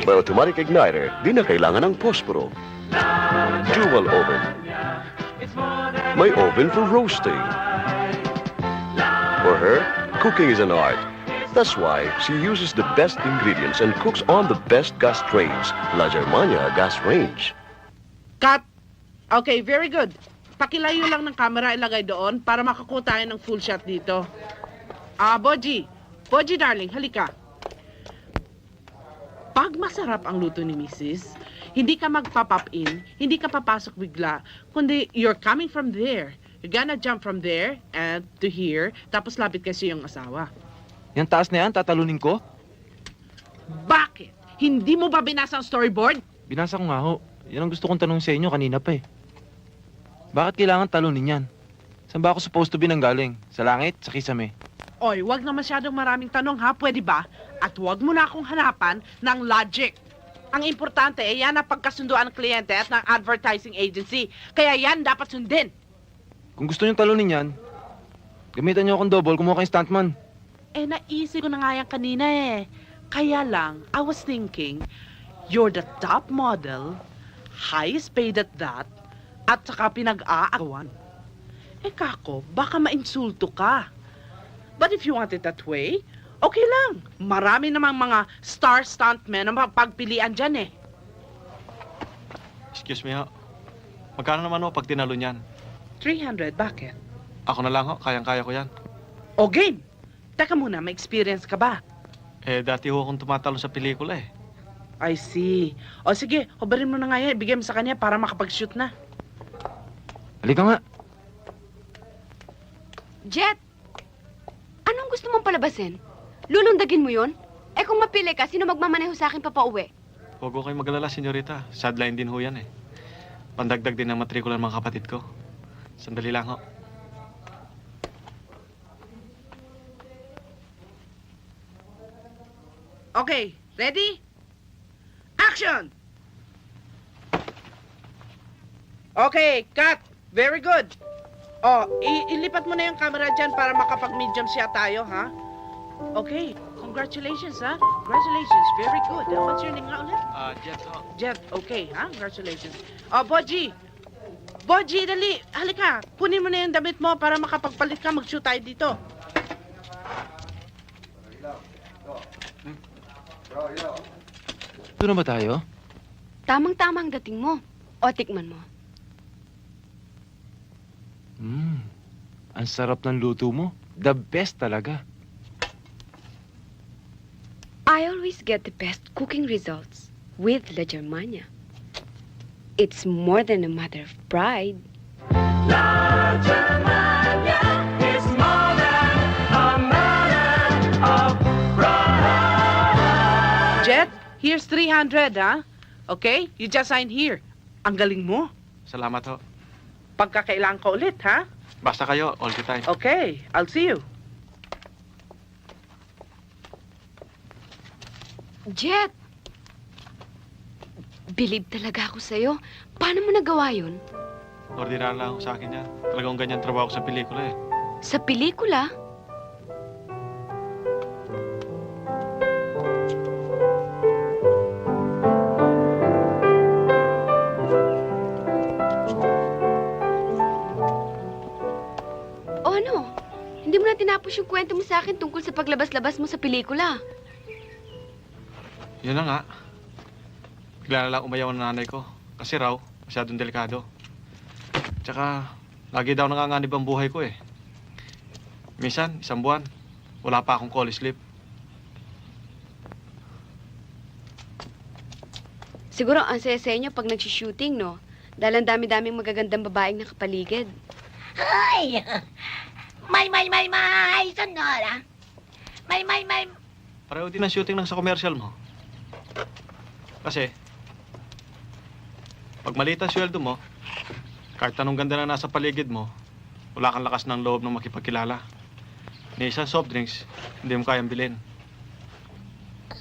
May automatic igniter, di na kailangan ng posporo. Dual oven. May oven for roasting. For her, cooking is an art. That's why she uses the best ingredients and cooks on the best gas range. La Germania Gas Range. Cut. Okay, very good. Pakilayo lang ng camera ilagay doon para makakuha tayo ng full shot dito. Boji. Boji, darling, halika. Pag masarap ang luto ni Mrs., hindi ka magpa-pop in, hindi ka papasok bigla, kundi you're coming from there. You're gonna jump from there and to here, tapos lapit kasi yung asawa. Yan taas na yan, tatalunin ko? Bakit? Hindi mo ba binasa ang storyboard? Binasa ko nga ho. Yan ang gusto kong tanong sa inyo kanina pa eh. Bakit kailangan talunin yan? Saan ba ako supposed to be nanggaling? Sa langit? Sa kisame? Oy, wag na masyadong maraming tanong ha, pwede ba? At wag mo na akong hanapan ng logic. Ang importante ay yan ang pagkasunduan ng kliyente at ng advertising agency. Kaya yan dapat sundin. Kung gusto niyong talunin yan, gamitan niyo akong double, kumuha kayong stuntman. Eh, naisip ko na nga yan kanina eh. Kaya lang, I was thinking, you're the top model, highest paid at that, at saka pinag-aagawan. Eh, kako, baka mainsulto ka. But if you want it that way, okay lang. Marami namang mga star stuntmen na mapagpilian dyan eh. Excuse me ho. Magkano naman ho pag tinalo niyan? 300, bakit? Ako na lang ho, kayang-kaya ko yan. O game! Teka muna, may experience ka ba? Eh, dati ho akong tumatalo sa pelikula eh. I see. O sige, hubarin mo na nga yan. Ibigay mo sa kanya para makapag-shoot na. Halika nga. Jet! Anong gusto mong palabasin? Lulundagin mo yon? Eh kung mapili ka, sino magmamaneho sa akin papauwi? Huwag ho kayong magalala, senyorita. Sideline din ho yan eh. Pandagdag din ng matrikula ng mga kapatid ko. Sandali lang ho. Okay, ready? Action! Okay, cut! Very good. Oh, ilipat mo na yung camera dyan para makapag-medium shot tayo, ha? Okay, congratulations, ha? Congratulations, very good. What's your name nga ulit? Jet ho. Jet, okay, ha? Congratulations. Oh, Boji! Boji, dali! Halika, kunin mo na yung damit mo para makapagpalit ka, mag-shoot tayo dito. Ito na ba tayo? Tamang-tama ang dating mo. O, tikman mo. Ang sarap ng luto mo. The best talaga. I always get the best cooking results with La Germania. It's more than a matter of pride. La Germania is more than a matter of pride. Jet, here's 300, ha? Okay? You just sign here. Ang galing mo. Salamat ho. Pagkakailangan ka ulit, ha? Basta kayo, all the time. Okay, I'll see you. Jet! Believe talaga ako sa'yo. Paano mo nagawa yun? Ordinary lang ako sa akin yan. Talagang ganyan trabaho ko sa pelikula eh. Sa pelikula? O ano? Hindi mo na tinapos yung kwento mo sa akin tungkol sa paglabas-labas mo sa pelikula. Yun na nga. Bigla na lang umayaw ng nanay ko. Kasi raw, masyadong delikado. Tsaka, lagi daw nanganganib ang buhay ko eh. Minsan, 1 buwan, wala pa akong college sleep. Siguro ang saya-saya niyo pag nag-shooting, no? Dahil ang dami-daming magagandang babaeng nakapaligid. Ay! May! Sonora! May! Pareho din ang shooting lang sa commercial mo. Kasi, pag maliit ang sweldo mo, kahit anong ganda na nasa paligid mo, wala kang lakas ng loob ng makipagkilala. Ni isang soft drinks, hindi mo kayang bilhin.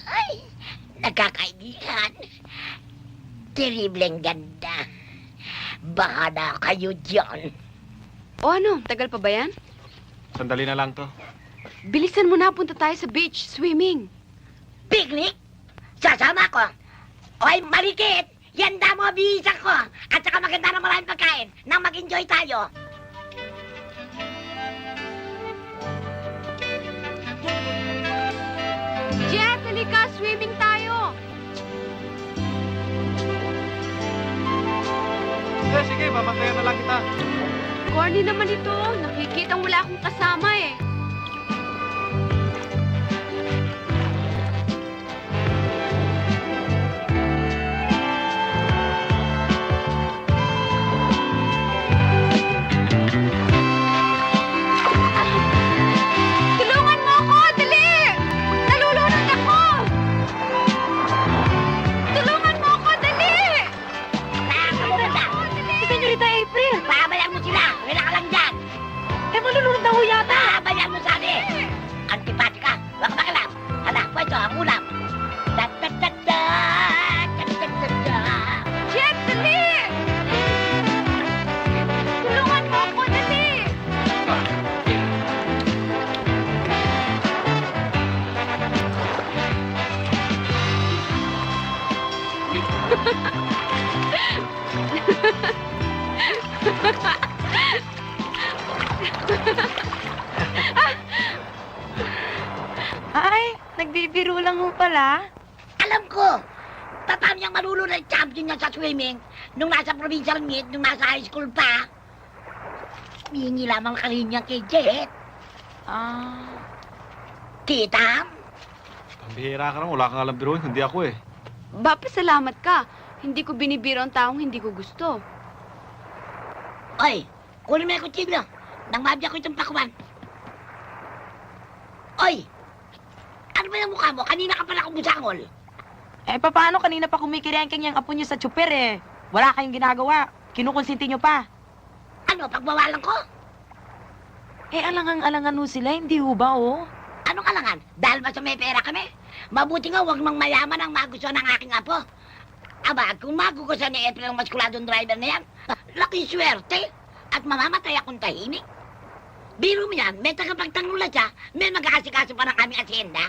Ay! Nagkakaibigan. Terribleng ganda. Baka na kayo dyan. O ano, tagal pa ba yan? Sandali na lang to. Bilisan mo na, punta tayo sa beach, swimming. Picnic? Sasama ko. Oy, malikit! Yan mo bihisa ko. At saka maganda na maraming pagkain nang mag-enjoy tayo. Jet, halika, swimming tayo. Sige, babantayan na lang kita. Corny naman ito. Nakikitang wala akong kasama eh. Tulungan mo ako! Dali! Nalulunod ako! Tulungan mo ako! Dali! Si Senyorita April! Pabayaan mo sila! Wala ka lang dyan! Eh, malulunod na ho yata! Pabayaan Ito ang ulam. Da-da-da-da! Da-da-da-da! Jeff, dali! Tulungan mo ako, dali! Ay, nagbibiro lang mo pala. Alam ko! Paano niyang malulunod ang champion niya sa swimming nung nasa provincial meet, nung nasa high school pa? Hihingi lamang kanya kay Jet. Kita? Pambihira ka naman, wala kang alam biruin, hindi ako eh. Bapa, salamat ka. Hindi ko binibiro ang taong hindi ko gusto. Oy, kunin mo yung kutsilyo. Nang mabya ko itong pakuan. Oy! Ano ba yung mukha mo? Kanina ka pala kumusangol. Eh, paano kanina pa kumikirengking yung apo niyo sa tsuper eh? Wala kayong ginagawa. Kinukonsinti niyo pa. Ano, pagbawalan ko? Eh, alangang-alangan ho sila, hindi ho ba, oh? Anong alangan? Dahil ba sa may pera kami? Mabuti nga huwag mang mayaman ang magustuhan ng aking apo. Aba, kung magugustuhan ni April ang maskuladong driver na yan, laki swerte at mamamatay akong tahimik. Biro mo yan, may tagapagtangulat siya, may magkakasikaso pa ng aming asyenda.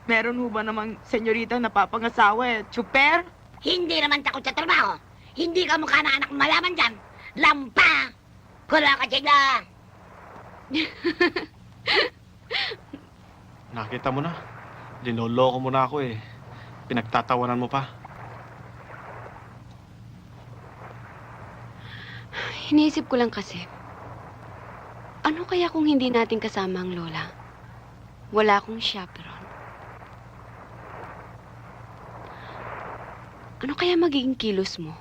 Meron ho ba namang senyorita na papangasawa eh? Tsuper? Hindi naman takot sa trabaho. Hindi ka mukha na anak ng mayaman dyan. Lampa! Kula ka, Chigla! Nakita mo na. Linoloko mo na ako eh. Pinagtatawanan mo pa. Iniisip ko lang kasi, ano kaya kung hindi natin kasama ang lola? Wala akong chaperon. Ano kaya magiging kilos mo?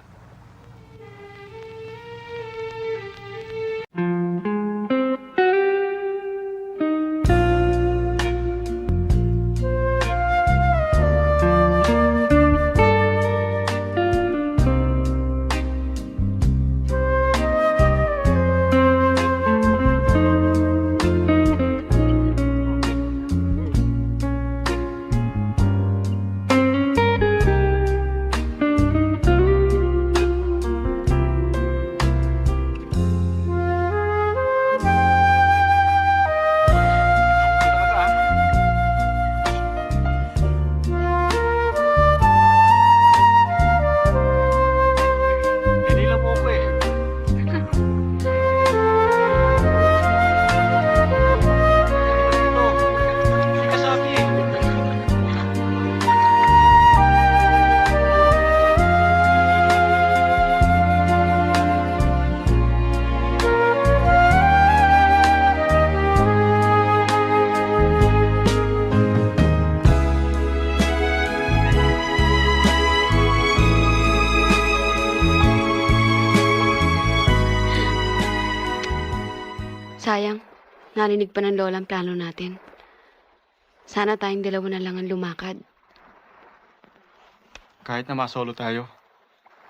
Sayang, narinig pa ng lola ang plano natin. Sana tayong dalawa na lang ang lumakad. Kahit na masolo tayo,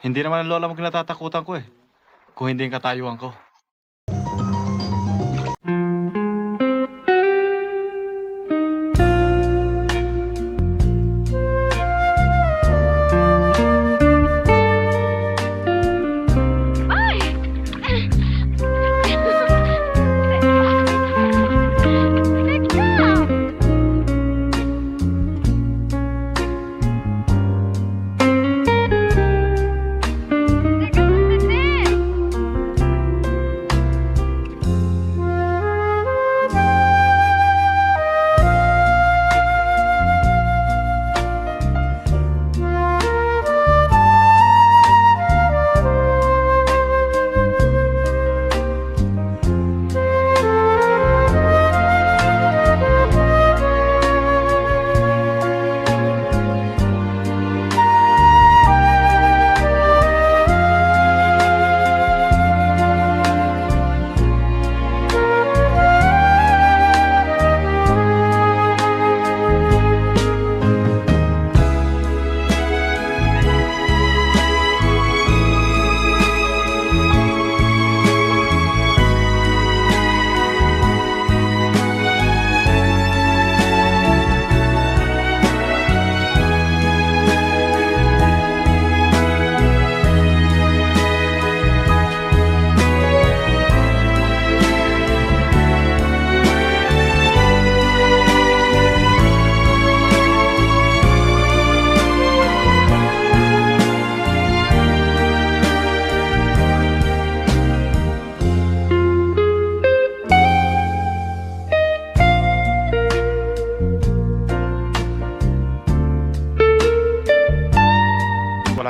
hindi naman ang lola mo kinatatakutan ko eh. Kung hindi yung katayuan ko.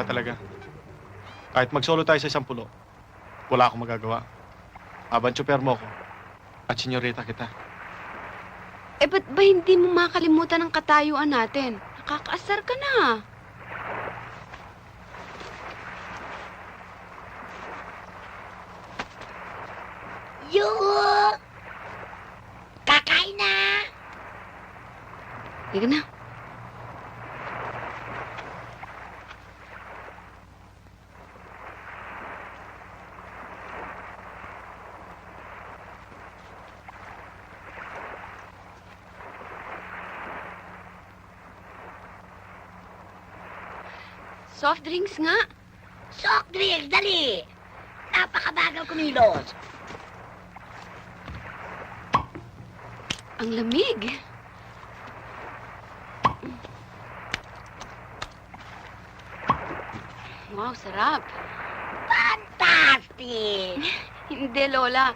Wala talaga. Kahit mag-solo tayo sa isang pulo, wala akong magagawa. Habang tsuper mo ko at senyorita kita. Eh, ba't ba hindi mo makalimutan ang katayuan natin? Nakakaasar ka na. Yoo! Kakain na! Higa na. Soft drinks nga. Soft drinks, dali! Napakabagal kumilos. Ang lamig. Wow, sarap. Fantastic! Hindi, Lola.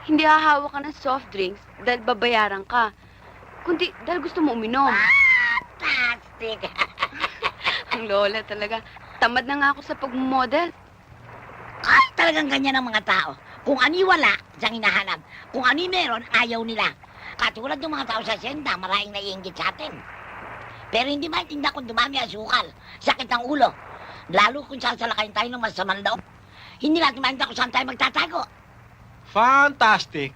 Hindi hahawa ka ng soft drinks dahil babayaran ka. Kundi dahil gusto mo uminom. Fantastic! Ang Lola talaga. Tamad na nga ako sa pagmumodel. Ay, talagang ganyan ang mga tao. Kung ani wala, siyang hinahanap. Kung ani meron, ayaw nila. Katulad ng mga tao sa senda, maraming naiinggit sa atin. Pero hindi maintindihan kung dumami ang sukal, sakit ng ulo. Lalo kung sasalakayin tayo ng masamang loob. Hindi natin maintindihan kung saan tayo magtatago. Fantastic!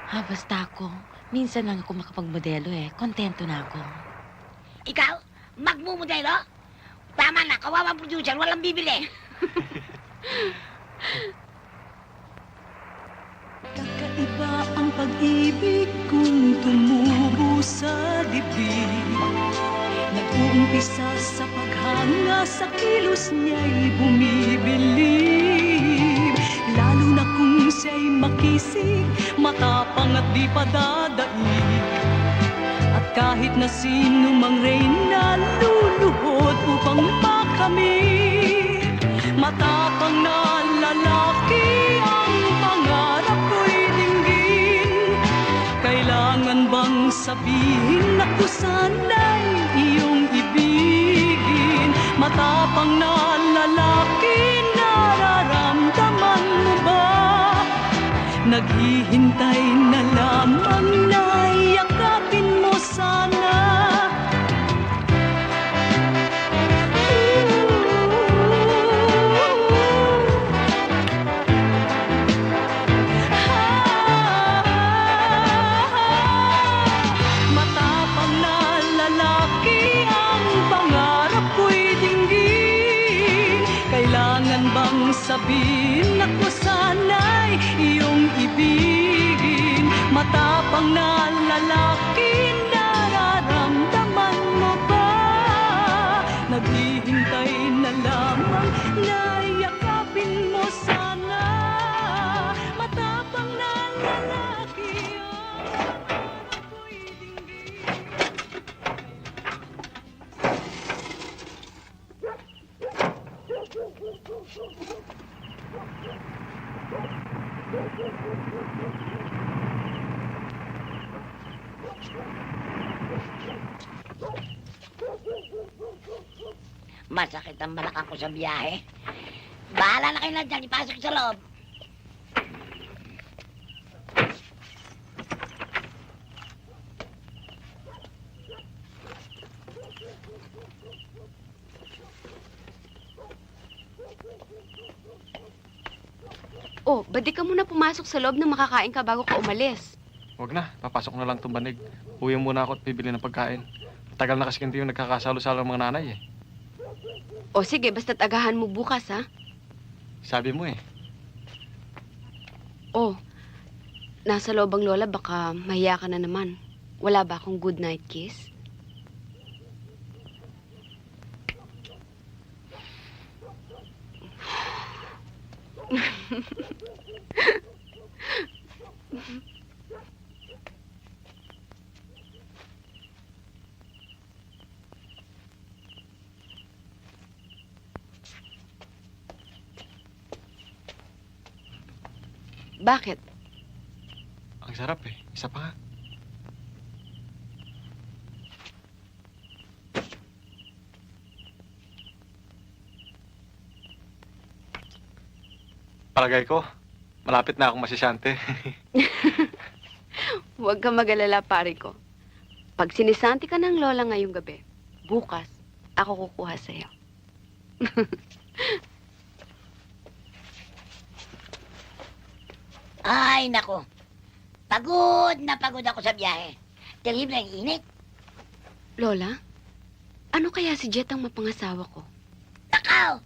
Basta ako. Minsan lang ako makapagmodelo eh. Kontento na ako. Ikaw, magmumodelo? Tama na, kawawang producer, walang bibili. Kakaiba ang pag-ibig kung tumubo sa dibdib. Nag-uumpisa sa paghanga, sa kilos niya'y bumibilib. Lalo na kung siya'y makisig, matapang at di padadaig. At kahit na sino mang reyna, luluhod upang makamit. Matapang na lalaki ang pangarap ko'y dinggin. Kailangan bang sabihin na kung sana'y iyong ibigin? Matapang na lalaki, nararamdaman mo ba? Naghihintay na lamang na yakapin mo sana. Matapang na lalaki ang pangarap ko'y dinggin. Kailangan bang sabihin ako sana'y iyong ibigin? Matapang na lalaki, nararamdaman mo ba? Naghihintay na lamang na yakapin mo sana. Matapang na lalaki Masakit ang balakang ko sa biyahe. Bahala na kayo lang dyan, ipasok sa loob. Oh, ba't di ka muna pumasok sa loob na makakain ka bago ka umalis? Huwag na, papasok na lang itong banig. Uwi muna ako at bibili ng pagkain. Tagal na kasi hindi yung nagkakasalo-salo ng mga nanay eh. O sige, basta't agahan mo bukas, ha? Sabi mo eh. Oh, nasa loob ang Lola, baka mahiya ka na naman. Wala ba akong good night kiss? Bakit? Ang sarap eh. Isa pa nga. Palagay ko, malapit na akong masisyante. Huwag kang mag-alala, pare ko. Pag sinisanti ka ng lola ngayong gabi, bukas, ako kukuha sa'yo. Ay, nako. Pagod na pagod ako sa biyahe. Terrible ang init. Lola, ano kaya si Jet ang mapangasawa ko? Takaw!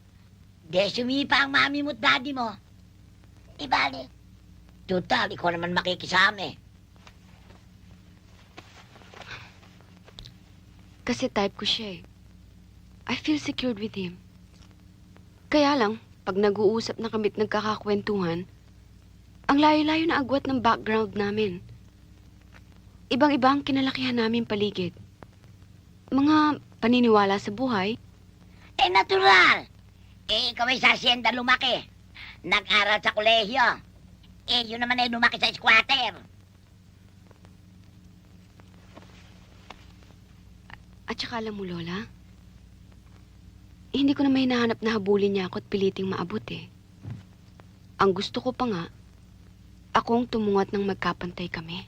De sumipa ang mami mo't daddy mo. Ibali. Total, ikaw naman makikisama eh. Kasi type ko siya eh. I feel secured with him. Kaya lang, pag nag-uusap na kami't nagkakakwentuhan, ang layo-layo na agwat ng background namin. Ibang-iba ang kinalakihan namin paligid. Mga paniniwala sa buhay. Eh, natural. Eh, ikaw ay sa asyenda lumaki. Nag-aral sa kolehiyo. Eh, yun naman ay lumaki sa squatter. At saka alam mo, Lola, hindi ko na may hinahanap na habulin niya ako at piliting maabot eh. Ang gusto ko pa nga, akong tumungat ng magkapantay kami.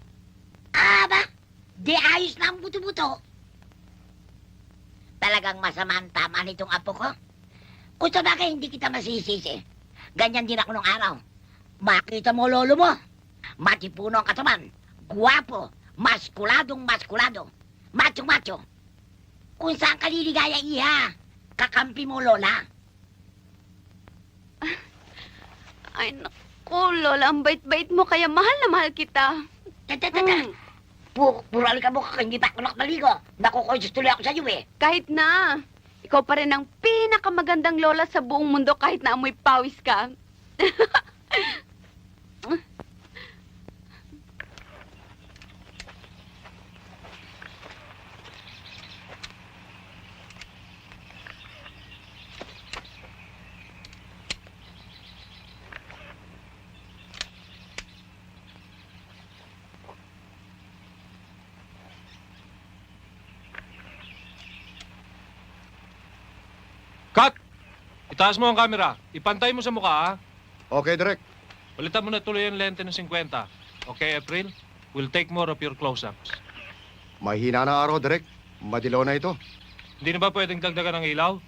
Aba, di ayos na ang buto-buto. Talagang masama ang tama nitong apo ko. Kung sa bagay, hindi kita masisisi. Ganyan din ako nung araw. Makita mo lolo mo. Matipuno ang katawan. Guwapo. Maskuladong maskulado. Macho-macho. Kung saan ka liligaya, iha, kakampi mo, Lola. Ay, naku, Lola, ang bait-bait mo, kaya mahal na mahal kita. Tata. Purali ka mo, hindi pa ako nakmaligo. Nakukonsus tuloy ako sa iyo eh. Kahit na, ikaw pa rin ang pinakamagandang lola sa buong mundo kahit na amoy pawis ka. Cut! Itaas mo ang camera. Ipantay mo sa mukha, ha? Okay, Direk. Palitan mo na tuloy ang lente ng 50. Okay, April? We'll take more of your close-ups. Mahina na araw, Direk. Madilaw na ito. Hindi na ba pwedeng dagdagan ng ilaw?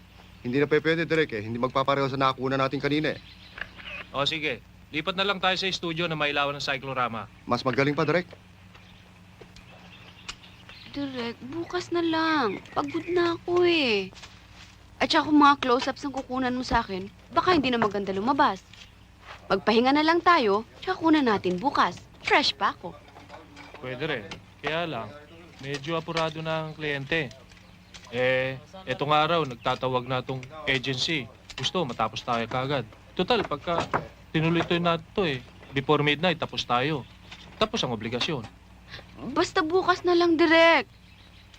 Hindi na pwede, Direk eh. Hindi magpapareho sa nakakuna natin kanina eh. O sige, lipat na lang tayo sa studio na mailawan ng cyclorama. Mas magaling pa, Direk. Direk, bukas na lang. Pagod na ako eh. At saka kung mga close-ups ang kukunan mo sa akin, baka hindi na maganda lumabas. Magpahinga na lang tayo, tsaka kunan natin bukas. Fresh pa ako. Pwede rin. Kaya lang, medyo apurado na ang kliyente. Etong araw, nagtatawag na tong agency. Gusto, matapos tayo kagad. Total, pagka tinuloy-toy na ito before midnight, tapos tayo. Tapos ang obligasyon. Basta bukas na lang, Direk.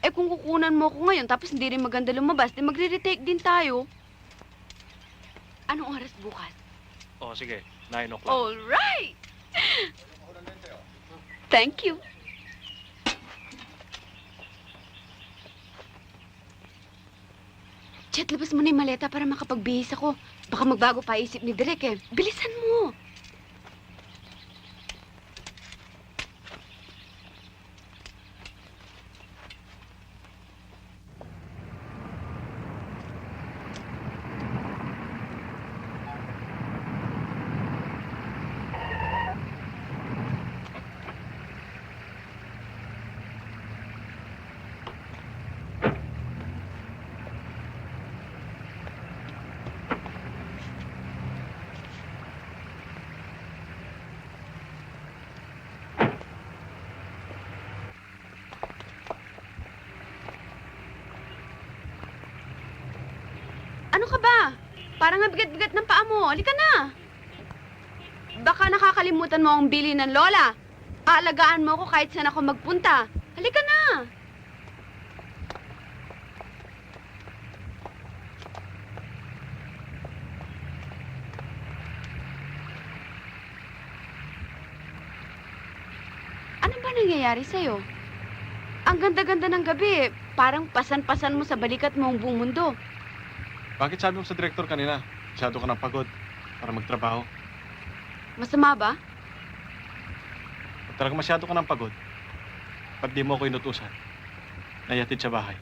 Kung kukunan mo ako ngayon tapos hindi rin maganda lumabas, di magre-retake din tayo. Anong oras bukas? O, sige. 9 o'clock. All right! Thank you. Chet, labas mo na yung maleta para makapagbihis ako. Baka magbago pa isip ni Direk eh. Bilisan mo. Ano ka ba? Parang nabigat-bigat ng paa mo. Halika na. Baka nakakalimutan mo ang bili ng lola. Aalagaan mo ako kahit saan ako magpunta. Halika na. Ano ba nangyayari sa'yo? Ang ganda-ganda ng gabi. Parang pasan-pasan mo sa balikat mo ang buong mundo. Bakit sabi mo sa direktor kanina, masyado ka ng pagod para magtrabaho? Masama ba? Kung talagang masyado ka ng pagod, ba't di mo ako inutusan na ihatid sa bahay?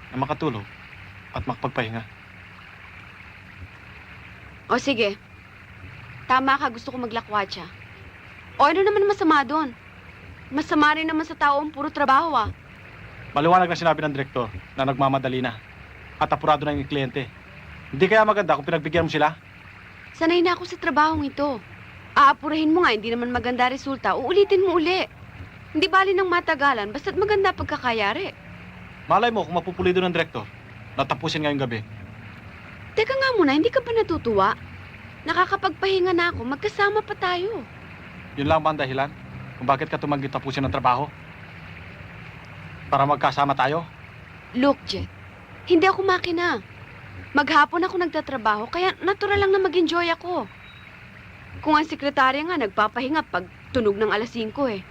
Na makatulog at makapagpahinga. O sige. Tama ka, gusto ko maglakwatsa. O ano naman masama doon? Masama rin naman sa tao ang puro trabaho ah. Maliwanag na sinabi ng direktor na nagmamadali na at apurado na yung kliyente. Hindi kaya maganda kung pinagbigyan mo sila? Sanay na ako sa trabahong ito. Aapurahin mo nga, hindi naman maganda resulta. Uulitin mo uli. Hindi bali ng matagalan, basta't maganda pagkakayari. Malay mo kung mapupulido ng direktor na tapusin ngayong gabi. Teka nga muna, hindi ka ba natutuwa? Nakakapagpahinga na ako, magkasama pa tayo. Yun lang ba ang dahilan kung bakit ka tumanggi tapusin ng trabaho? Para magkasama tayo? Look, Jet, hindi ako makina. Maghapon ako nagtatrabaho, kaya natural lang na mag-enjoy ako. Kung ang sekretarya nga nagpapahinga pag tunog ng alas 5 eh.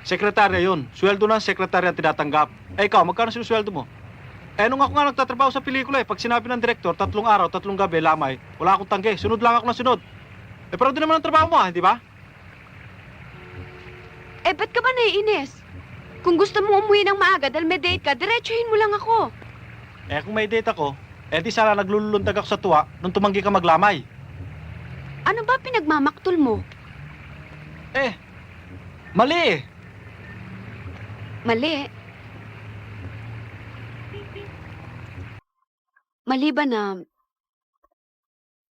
Sekretarya yun. Sweldo na ang sekretarya tinatanggap. Eh ikaw, magkano sinusweldo mo? Eh nung ako nga nagtatrabaho sa pelikula pag sinabi ng direktor, 3 araw, 3 gabi, lamay, wala akong tanggi. Sunod lang ako ng sunod. Eh pero di naman ang trabaho mo hindi ba? Eh, ba't ka ba naiinis? Kung gusto mo umuwi ng maaga dahil may date ka, diretsuhin mo lang ako. Eh kung may date ako, eh di sana naglulundag ako sa tuwa nung tumanggi ka maglamay. Ano ba pinagmamaktol mo? Eh, mali eh. Mali. Mali ba na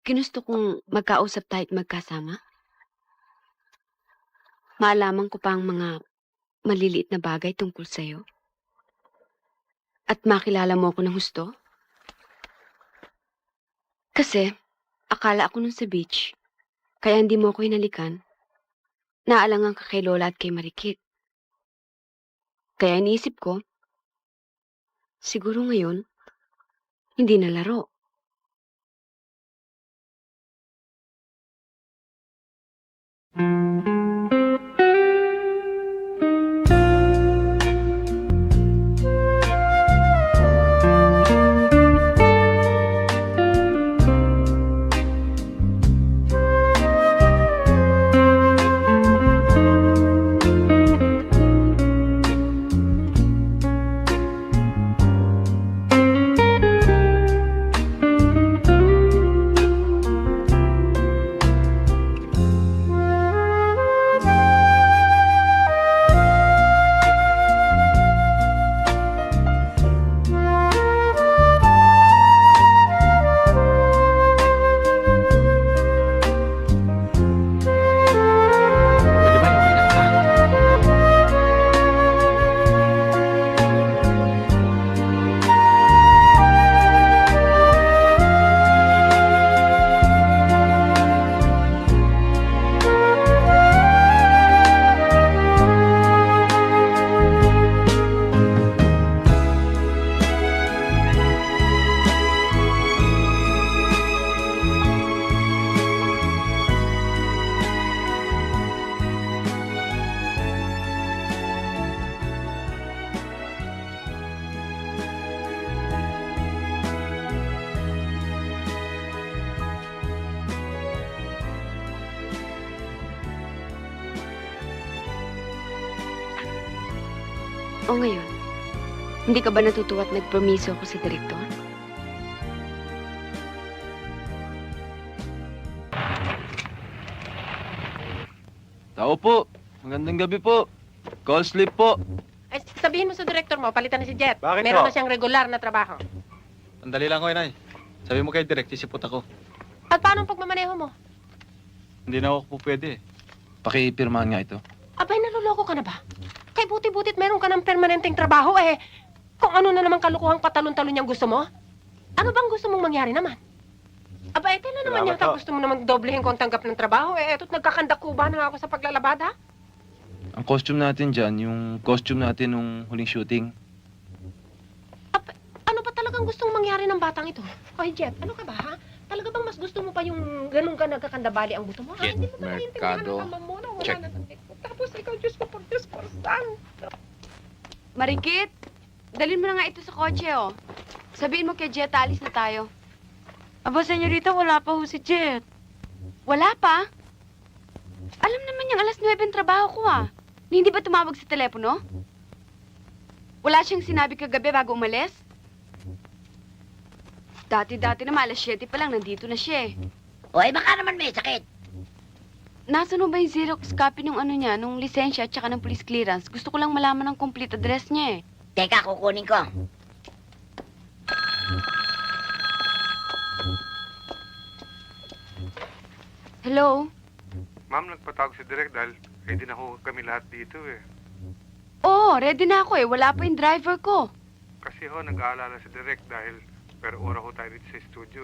ginusto kong magkausap tayo at magkasama? Maalaman ko pa ang mga maliliit na bagay tungkol sa'yo? At makilala mo ako ng husto? Kasi, akala ako nun sa beach, kaya hindi mo ako hinalikan, naalangan ka kay Lola at kay Marikit. Kaya iniisip ko, siguro ngayon, hindi na laro. O ngayon, hindi ka ba natutuwa at nagpromiso ako sa direktor? Tao po. Magandang gabi po. Call slip po. Ay, sabihin mo sa director mo, palitan na si Jet. Bakit Meron ho? na siyang regular na trabaho. Andali lang ko, inay. Sabi mo kay direct, sisipot ako. At paano ang pagmamaneho mo? Hindi na ako po pwede eh. Pakipirmahan nga ito. Abay, naluloko ka na ba? Kay buti-butit meron ka ng permanenteng trabaho eh. Kung ano na naman kalukuhang patalon-talon niyang gusto mo? Ano bang gusto mong mangyari naman? Abay, kailan naman Salamat yata ho. gusto mo naman doblehin ko ang tanggap ng trabaho? Eh, eto't nagkakandakuba na ako sa paglalabada. Ang costume natin dyan, yung costume natin nung huling shooting. Ano ba talagang gustong mangyari ng batang ito? Hoy, Jet, ano ka ba, ha? Talaga bang mas gusto mo pa yung ganun ka nagkakandabali ang buto mo? Jet, Hindi mo ba naiintindihan Mercado. ang mama mo na wala Check. na ng TikTok? Tapos ikaw, Diyos ko, por Diyos, por Santo. Marikit, dalhin mo na nga ito sa kotse, oh. Sabihin mo kay Jet, alis na tayo. Aba, senyorita, wala pa ho si Jet. Wala pa. Alam naman niyang alas 9 ang trabaho ko Hindi ba tumawag sa telepono? Wala siyang sinabi kagabi bago umalis? Dati-dati naman alas 7 pa lang nandito na siya Oy, baka naman may sakit. Nasaan mo ba yung Xerox copy ng niya, nung lisensya at saka ng police clearance? Gusto ko lang malaman ang complete address niya Teka, kukunin ko. Hello? Ma'am, nagpatawag si Direk dahil ready na ho kami lahat dito Oo, ready na ako Wala pa yung driver ko. Kasi ho, nag-aalala si Direk dahil per ora ho tayo dito sa studio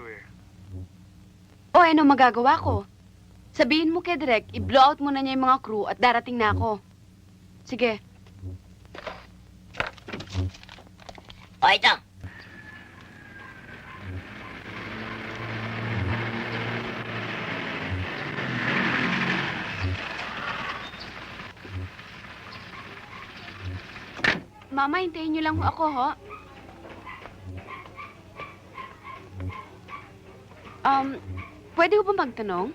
Ano magagawa ko? Sabihin mo kay Direk, i-blow out muna niya yung mga crew at darating na ako. Sige. O, ito. Mama, hintayin niyo lang ako, ho. Pwede ko ba magtanong?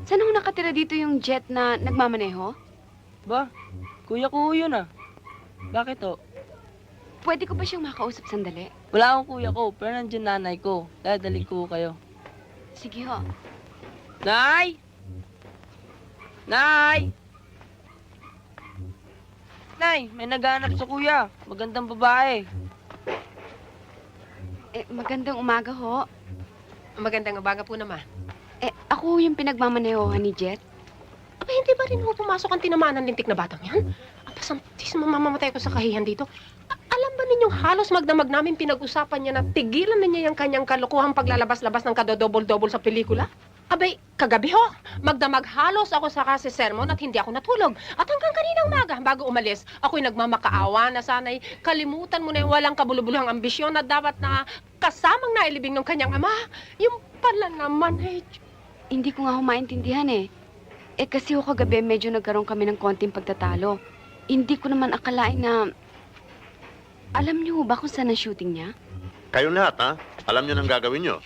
Saan ho nakatira dito yung jet na nagmamaneho? Ba, kuya ko yun Bakit Pwede ko ba siyang makausap sandali? Wala akong kuya ko, pero nandiyan nanay ko. Dadaling ko kayo. Sige ho. Nay! Nay! Nay, may naghanap sa kuya. Magandang babae. Magandang umaga ho. Magandang umaga po naman. Ako yung pinagmamanehohan ni Jet. Aba, hindi ba rin ho pumasok ang tinamaan ng lintik na batang yan? Aba, santis, mamamatay ko sa kahihan dito. Alam ba ninyong halos magdamag namin pinag-usapan niya na tigilan na niya yung kanyang kalukuhang paglalabas-labas ng kadodobol-dobol sa pelikula? Abay, kagabi ho, magdamag halos ako sa kasi sermon at hindi ako natulog. At hanggang kaninang umaga, bago umalis, ako'y nagmamakaawa na sana'y kalimutan mo na yung walang kabulubuluhang ambisyon na dapat na kasamang nailibing ng kanyang ama. Yung pala naman, Hindi ko nga maintindihan kasi ho kagabi medyo nagkaroon kami ng konting pagtatalo. Hindi ko naman akalain na... Alam niyo ba kung saan ang shooting niya? Kayong lahat, ha? Alam niyo nang gagawin niyo.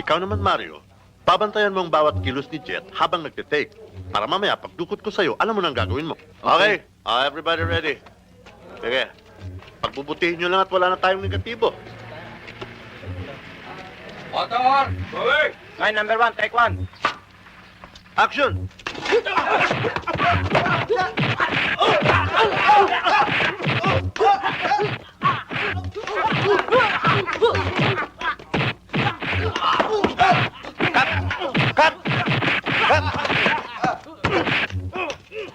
Ikaw naman, Mario. Babantayan mo ang bawat kilos ni Jet habang nagtitake. Para mamaya, pagdukot ko sa'yo, alam mo nang gagawin mo. Okay? Everybody ready? Sige. Pagbubutihin niyo lang at wala na tayong negatibo. Motor! Moving! Line number 1, take 1. Action!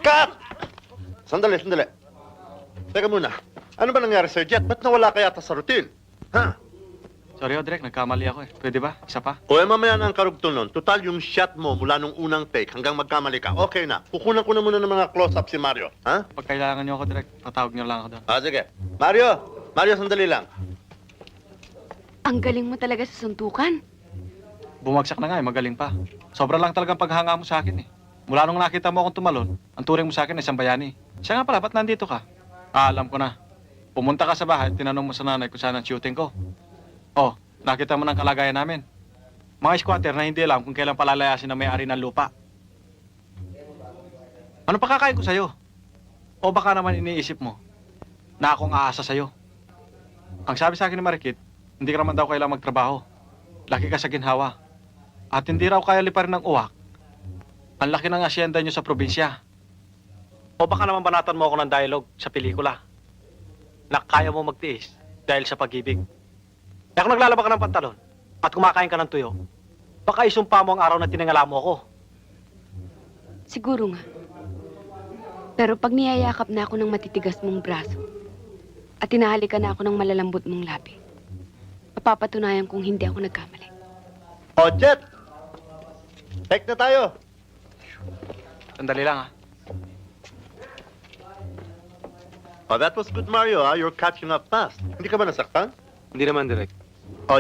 Cut! Sandali. Teka muna. Ano ba nangyari sa'yo, Jet? Ba't nawala ka yata sa routine? Ha? Sorry, Direk. Nagkamali ako Pwede ba? Isa pa? Mamaya na ang karugtong nun. Total, yung shot mo mula nung unang take hanggang magkamali ka. Okay na. Kukunan ko na muna ng mga close-up si Mario. Ha? Pag kailangan niyo ako, Direk, patawag niyo lang ako doon. Sige. Mario, sandali lang. Ang galing mo talaga sa suntukan. Bumagsak na nga magaling pa. Sobra lang talagang paghanga mo sa akin Mula nung nakita mo akong tumalon, ang turing mo sa akin ay isang bayani. Siya nga pala, ba't nandito ka? Alam ko na. Pumunta ka sa bahay, tinanong mo sa nanay kung saan ang shooting ko. Nakita mo ng kalagayan namin. Mga squatter na hindi alam kung kailan palalayasin na may-ari ng lupa. Ano pa kakain ko sa'yo? O baka naman iniisip mo na akong aasa sa'yo? Ang sabi sa akin ni Marikit, hindi ka naman daw kailangang magtrabaho. Laki ka sa ginhawa. At hindi raw kaya liparin ng uwak. Ang laki ng asyenda nyo sa probinsya. O baka naman banatan mo ako ng dialogue sa pelikula na kaya mo magtiis dahil sa pag-ibig. Kaya kung naglalaba ka ng pantalon at kumakain ka ng tuyo, baka isumpa mo ang araw na tinangala mo ako. Siguro nga. Pero pag niyayakap na ako ng matitigas mong braso at tinahalikan na ako ng malalambot mong labi, mapapatunayan kong hindi ako nagkamali. Jet! Take na tayo. Sandali lang That was good, Mario, You're catching up fast. Hindi ka ba nasaktan? Hindi naman, Direk.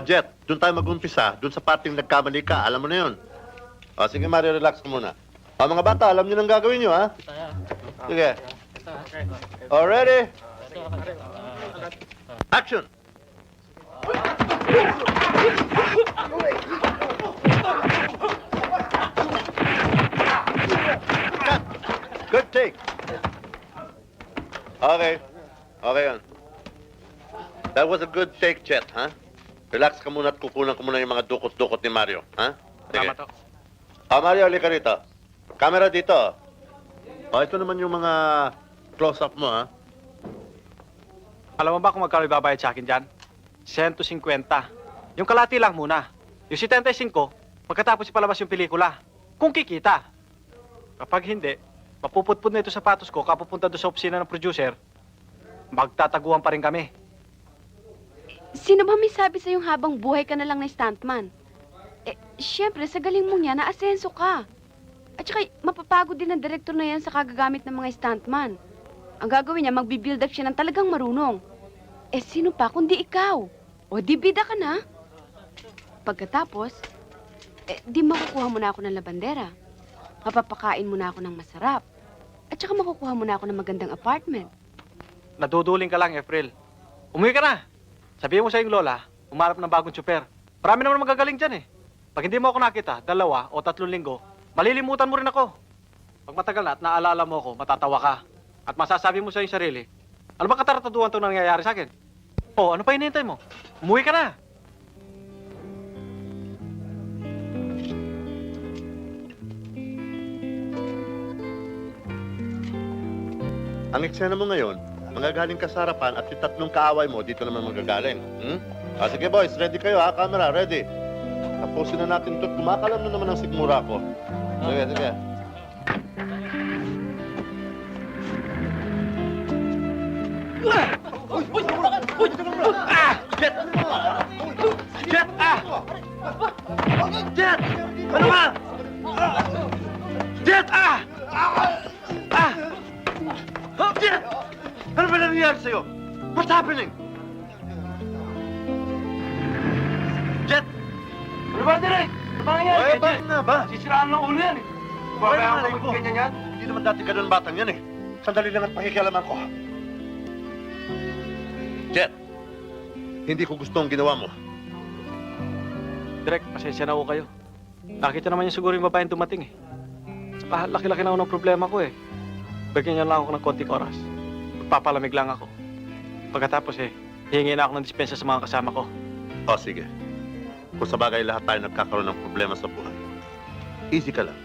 Jet, doon tayo mag-umpisa. Doon sa parting nagkamali ka. Alam mo na yun. Sige, Mario, relax ka muna. Mga bata, alam niyo nang gagawin niyo, ha? Sige. Ready? Action! Good take. Okay. Okay yan. That was a good take, Chet, ha? Relax ka muna at kukunan ko muna yung mga dukot-dukot ni Mario, ha? Sige. Tama to. Mario, halika rito. Camera dito. Ito naman yung mga close-up mo, ha? Alam mo ba kung magkano ibabayad sa akin dyan? 150. Yung kalati lang muna. Yung 75, pagkatapos ipalabas yung pelikula. Kung kikita. Kapag hindi, mapuputput na ito sapatos ko, kapupunta doon sa opisina ng producer, magtataguan pa rin kami. Sino ba may sabi sa'yong habang buhay ka na lang na stuntman? Siyempre, sa galing mo niya, naasenso ka. At saka, mapapagod din ang direktor na yan sa kagagamit ng mga stuntman. Ang gagawin niya, magbi-build up siya ng talagang marunong. Sino pa kundi ikaw? O, di bida ka na. Pagkatapos, di makukuha mo na ako ng labandera. Mapapakain mo na ako ng masarap. At saka makukuha mo na ako ng magandang apartment. Naduduling ka lang, April. Umuwi ka na. Sabihin mo sa iyong lola, umarap ng bagong tsuper. Marami naman magagaling dyan eh. Pag hindi mo ako nakita, 2 o 3 linggo, malilimutan mo rin ako. Pag matagal na at naalala mo ako, matatawa ka. At masasabi mo sa iyong sarili, ano ba katarataduhan itong nangyayari sa akin? O, ano pa hinihintay mo? Umuwi ka na. Ang eksena mo ngayon, magagaling ka sa harapan at yung 3 kaaway mo, dito naman magagaling. Sige boys, ready kayo ha? Camera, ready. Tapusin na natin ito. Kumakalam na naman ang sigmura ko. Sige, sige. Jet! Jet! Jet! Ano ba? Jet! Jet! Ano ba nangyayari sa'yo? What's happening? Jet! Ano ba, Direk? Ano ba nangyari? Ay, bakit nga ba? Sisiraan ng ulo yan eh. Babayaan ko ganyan yan? Hindi naman dati ganun batang yan eh. Sandali lang at pakikialaman ko. Jet! Hindi ko gusto ang ginawa mo. Direk, pasensya na ako kayo. Nakita naman niyo siguro yung babaeng dumating eh. Saka laki-laki na ako ng problema ko eh. Bigyan niyo lang ako ng konting oras. Magpapalamig lang ako. Pagkatapos hihingi na ako ng dispensa sa mga kasama ko. O, sige. Kung sa bagay lahat tayo nagkakaroon ng problema sa buhay. Easy ka lang.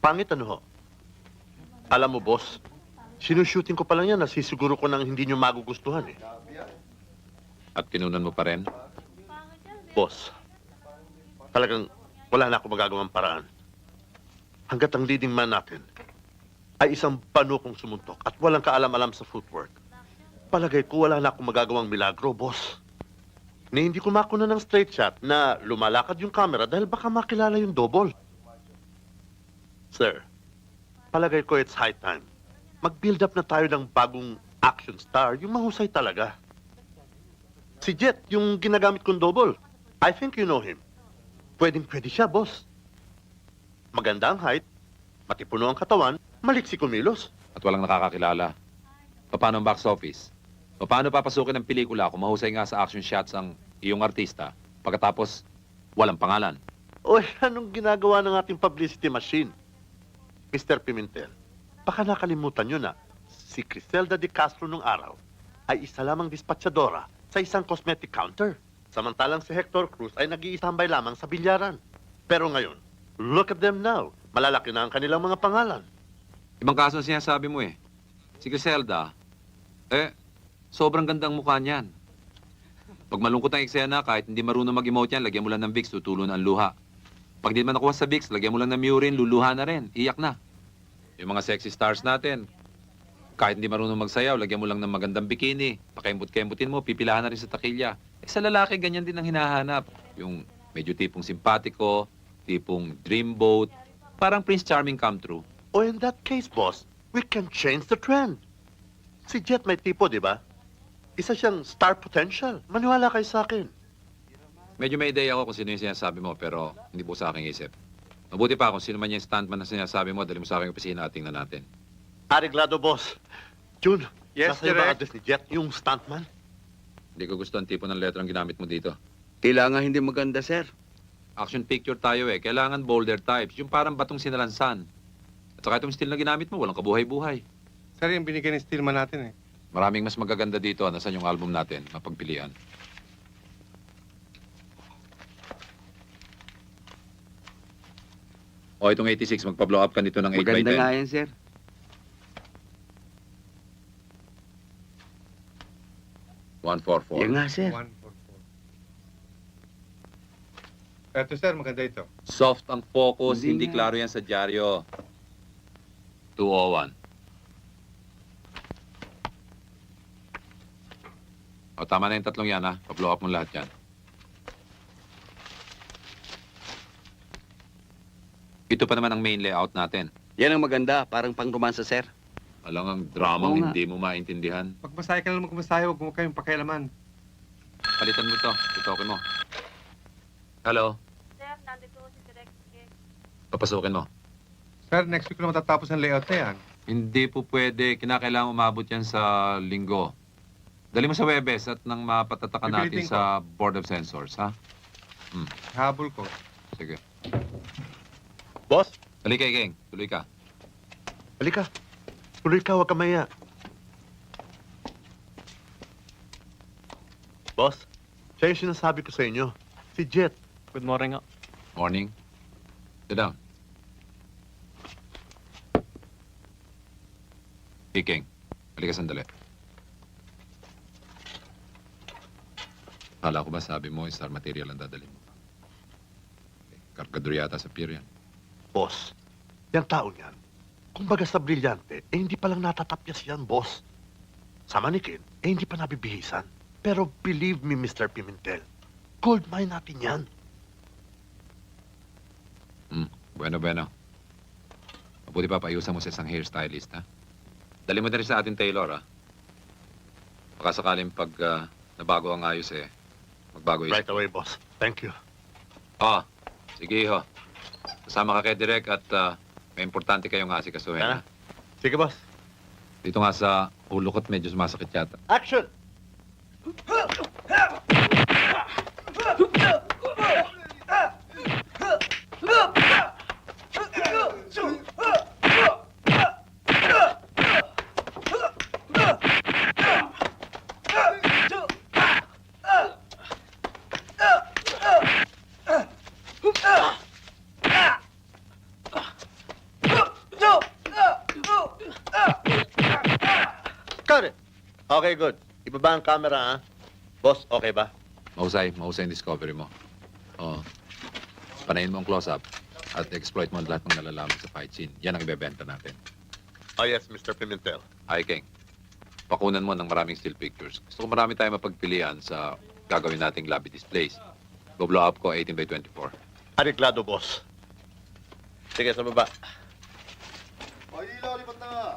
Pangit ano ho? Alam mo, boss, sinushooting ko pa lang yan, nasisiguro ko nang hindi nyo magugustuhan eh. At kinunan mo pa rin? Boss, talagang wala na ako magagawang paraan. Hanggat ang leading man natin ay isang panukong sumuntok at walang kaalam-alam sa footwork. Palagay ko wala na akong magagawang milagro, boss. Ni hindi ko makuna ng straight shot na lumalakad yung camera dahil baka makilala yung double. Sir, palagay ko it's high time. Mag-build up na tayo ng bagong action star, yung mahusay talaga. Si Jet, yung ginagamit kong double. I think you know him. Pwedeng-pwede siya, boss. Maganda ang height, matipuno ang katawan, maliksi kumilos. At walang nakakakilala. Paano ang box office? Paano papasukin ang pelikula kung mahusay nga sa action shots ang iyong artista, pagkatapos walang pangalan? Oy, anong ginagawa ng ating publicity machine? Mr. Pimentel, baka nakalimutan nyo na si Criselda de Castro nung araw ay isa lamang dispatchadora sa isang cosmetic counter. Samantalang si Hector Cruz ay nag-iisambay lamang sa bilyaran. Pero ngayon, look at them now. Malalaki na ang kanilang mga pangalan. Ibang kaso ang sinasabi mo eh. Si Griselda, sobrang gandang mukha niyan. Pag malungkot ang eksena, kahit hindi marunong mag-emote yan, lagyan mo lang ng Vicks, tutulo na ang luha. Pag di man nakuha sa Vicks, lagyan mo lang ng Murin, luluha na rin, iyak na. Yung mga sexy stars natin, kahit hindi marunong magsayaw, lagyan mo lang ng magandang bikini, pakembot-kembotin mo, pipilahan na rin sa takilya. Sa lalaki, ganyan din ang hinahanap. Yung medyo tipong simpatiko, tipong dreamboat, parang Prince Charming come true. O in that case, boss, we can change the trend. Si Jet may tipo, di ba? Isa siyang star potential. Maniwala kayo sa akin. Medyo may idea ako kung sino yung sinasabi mo, pero hindi po sa aking isip. Mabuti pa kung sino man yung stuntman na sinasabi mo, dali mo sa aking opisina at tingnan natin. Ariglado, boss. June, Yes, nasa iyo ba Direk? address ni Jet, yung stuntman? Hindi ko gusto ang tipo ng letrang ginamit mo dito. Kailangan hindi maganda, sir. Action picture tayo eh. Kailangan boulder types. Yung parang batong sinalansan. At saka itong steel na ginamit mo, walang kabuhay-buhay. Sir, yung binigay ng Steelman natin eh. Maraming mas magaganda dito. Nasaan yung album natin? Mapagpilian. O, itong 86, magpa-blow up ka nito ng 8x10. Maganda nga yan, sir. Yan nga, sir. Eto, sir, maganda ito. Soft ang focus, Hindi hindi nga. klaro yan sa dyaryo. 201. O, tama na yung tatlong yan, ha? Pa-blow up mo lahat yan. Ito pa naman ang main layout natin. Yan ang maganda, parang pang-romansa, sir. Alang ang dramang Oo nga. hindi mo maintindihan. Pagmasahe ka lang magmasahe, huwag mo kayong pakialaman. Palitan mo to. Tutokin mo. Hello? Sir, nandito si Direk. Papasukin mo. Sir, next week na matatapos ang layout na yan. Hindi po pwede. Kinakailangan umabot yan sa linggo. Dali mo sa Webes at nang mapatataka natin Pipilitin sa Board of Censors, ha? Habol ko. Sige. Boss, Halika, Geng. Tuloy ka. halika. Tuloy ka, huwag ka maya. Boss, siya yung sinasabi ko sa inyo. Si Jet. Good morning. Morning. Sit down. King, halika sandali. Kala ko ba sabi mo, star material ang dadalhin mo? Kargador yata sa pier yan. Boss, yung taon yan, kumbaga sa brilyante, hindi pa lang natatapyas yan, boss. Sa manikin, hindi pa nabibihisan. Pero believe me, Mr. Pimentel, gold mine natin yan. Bueno. Mabuti pa paayusan mo sa isang hairstylist, ha? Dali mo na rin sa ating tailor, ha? Baka sakaling pag nabago ang ayos, magbago isip. Right away, boss. Thank you. Sige, ho. Kasama ka kay Direk at may importante kayong asikasuhin, ha? Sige, boss. Dito nga sa ulo ko't medyo sumasakit yata. Action! Okay, good. Ibaba ang camera, ha? Boss, okay ba? Mahusay yung discovery mo. Oo. Panayin mo ang close-up at exploit mo lahat ng nalalaman sa fight scene. Yan ang ibebenta natin. Oh, yes, Mr. Pimentel. Ay, King. Pakunan mo ng maraming still pictures. Gusto ko marami tayo mapagpilian sa gagawin nating lobby displays. Go-blow up ko 18 by 24. Ariglado, boss. Sige, sa baba. Ay, lipat na!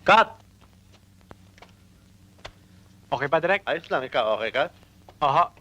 Cut! Okay ba, Direk? Ayos lang, ikaw okay ka? Aha.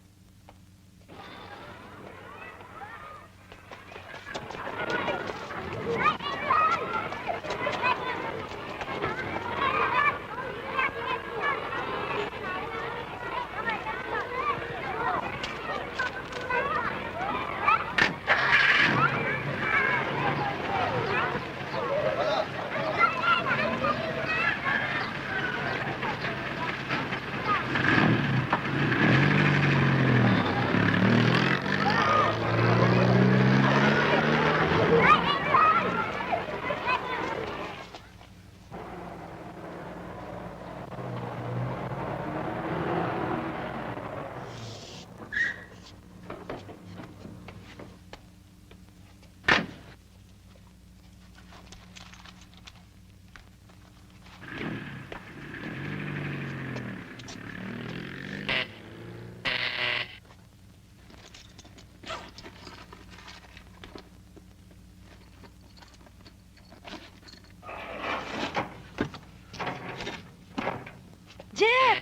Jet!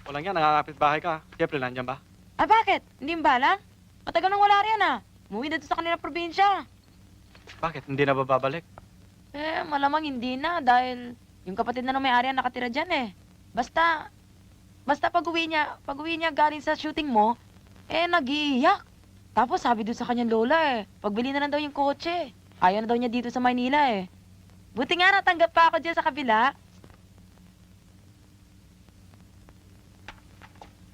Walang yan, nangangapit bahay ka. Siyempre, nandyan ba? Ah, bakit? Hindi mo balang? Matagal nang wala riyan ah. Umuwi na doon sa kanilang probinsya. Bakit? Hindi na bababalik? Malamang hindi na dahil yung kapatid na ng may-ari ang nakatira dyan eh. Basta pag-uwi niya galing sa shooting mo, nag-iiyak. Tapos sabi doon sa kanyang lola pagbili na lang daw yung kotse. Ayaw na daw niya dito sa Maynila eh. Buti nga natanggap pa ako dyan sa kabila.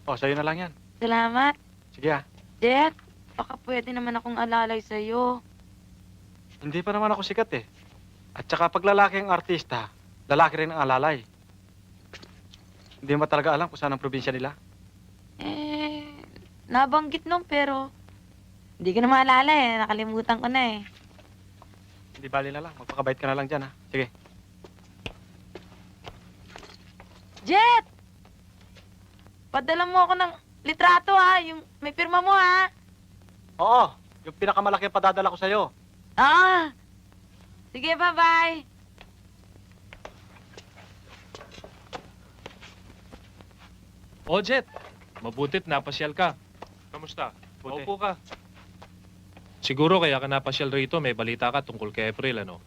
O, sa'yo na lang yan. Salamat. Sige ah. Jet, baka pwede naman akong alalay sa'yo. Hindi pa naman ako sikat eh. At saka pag lalaki ang artista, lalaki rin ang alalay. Hindi mo talaga alam kung saan ang probinsya nila. Nabanggit nung pero hindi ko na maalala nakalimutan ko na eh. Hindi bali na lang. Magpakabait ka na lang dyan, ha? Sige. Jet! Padala mo ako ng litrato, ha? Yung may pirma mo, ha? Oo. Yung pinakamalaki ang padadala ko sa'yo. Ah! Sige, bye-bye. O, Jet. Mabutit, napasyal ka. Kamusta? Buti. Maupo ka. Siguro kaya ka napasyal rito, may balita ka tungkol kay April, ano?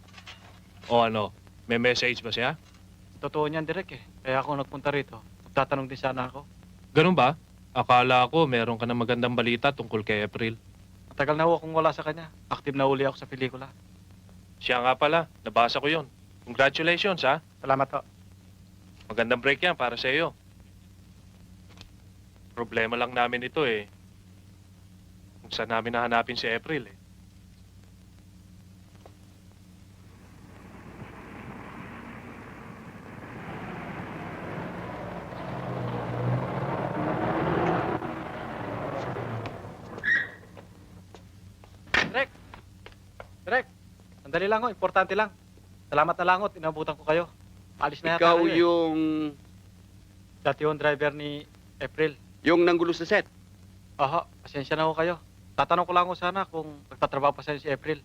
O ano, may message ba siya? Totoo niyan, Direk, eh. Kaya ako nagpunta rito. Magtatanong din sana ako. Ganun ba? Akala ko meron ka na magandang balita tungkol kay April. Matagal na ho akong wala sa kanya. Active na uli ako sa pelikula. Siya nga pala, nabasa ko yon. Congratulations, ha? Salamat ho. Magandang break yan para sa iyo. Problema lang namin ito eh. Kung saan namin nahanapin si April eh. Direk, sandali lang ho. Importante lang. Salamat na lang ho. Inabutan ko kayo. Alis na yata Ikaw kayo, eh. yung... Dati yung driver ni April. Yung nanggulo sa set. Aha, pasensya na ho kayo. Tatanong ko lang ho sana kung nagtatrabaho pa sa si April.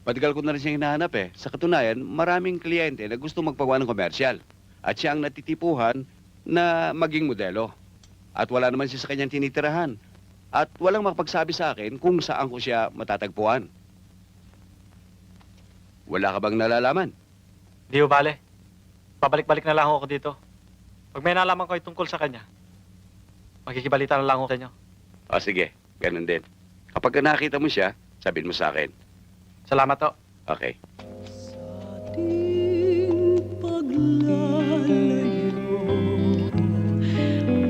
Matagal ko na rin siyang hinahanap eh. Sa katunayan, maraming kliyente na gusto magpagawa ng komersyal. At siya ang natitipuhan na maging modelo. At wala naman siya sa kanyang tinitirahan. At walang makapagsabi sa akin kung saan ko siya matatagpuan. Wala ka bang nalalaman? Di ho bale. Pabalik-balik na lang ho ako dito. Pag may nalaman ko ay tungkol sa kanya, makikibalita na lang ho sa inyo. O sige, ganun din. Kapag nakita mo siya, Sabihin mo sa akin. Salamat to. Okay.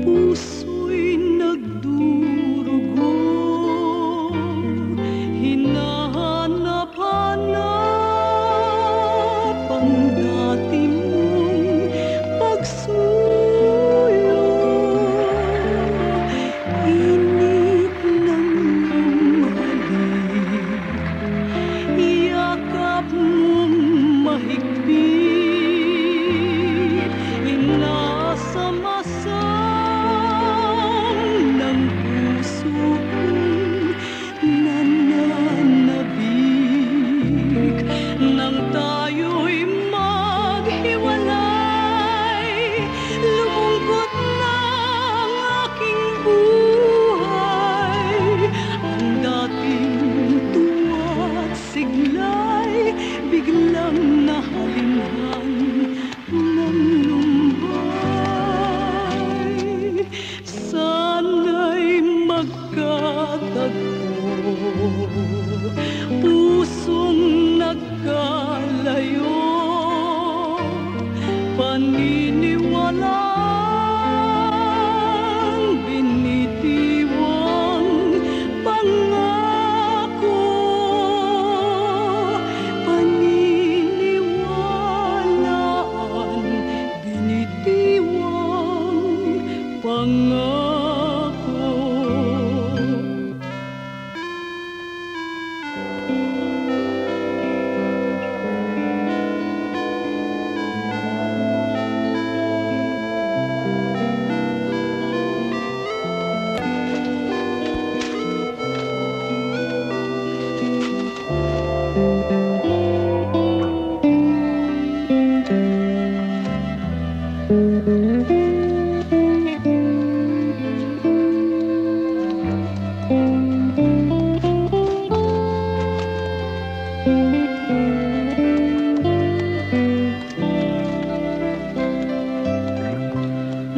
Puso'y nagdurugo, hinahanap-hanap ang dati mong pagsulong. Inip ng halik, yakap mong mahigpit, inaasam-asam ng puso kong nananabik. Nang tayo'y maghiwalay, lumungkot na ang aking buhay. Ang dating tuwa't siglay, biglang nahalinhan ng lumbay. Sana'y magkatagpo, pusong nagkalayo, paniniwalang binitiwang pangako, paniniwalaan binitiwang pangako.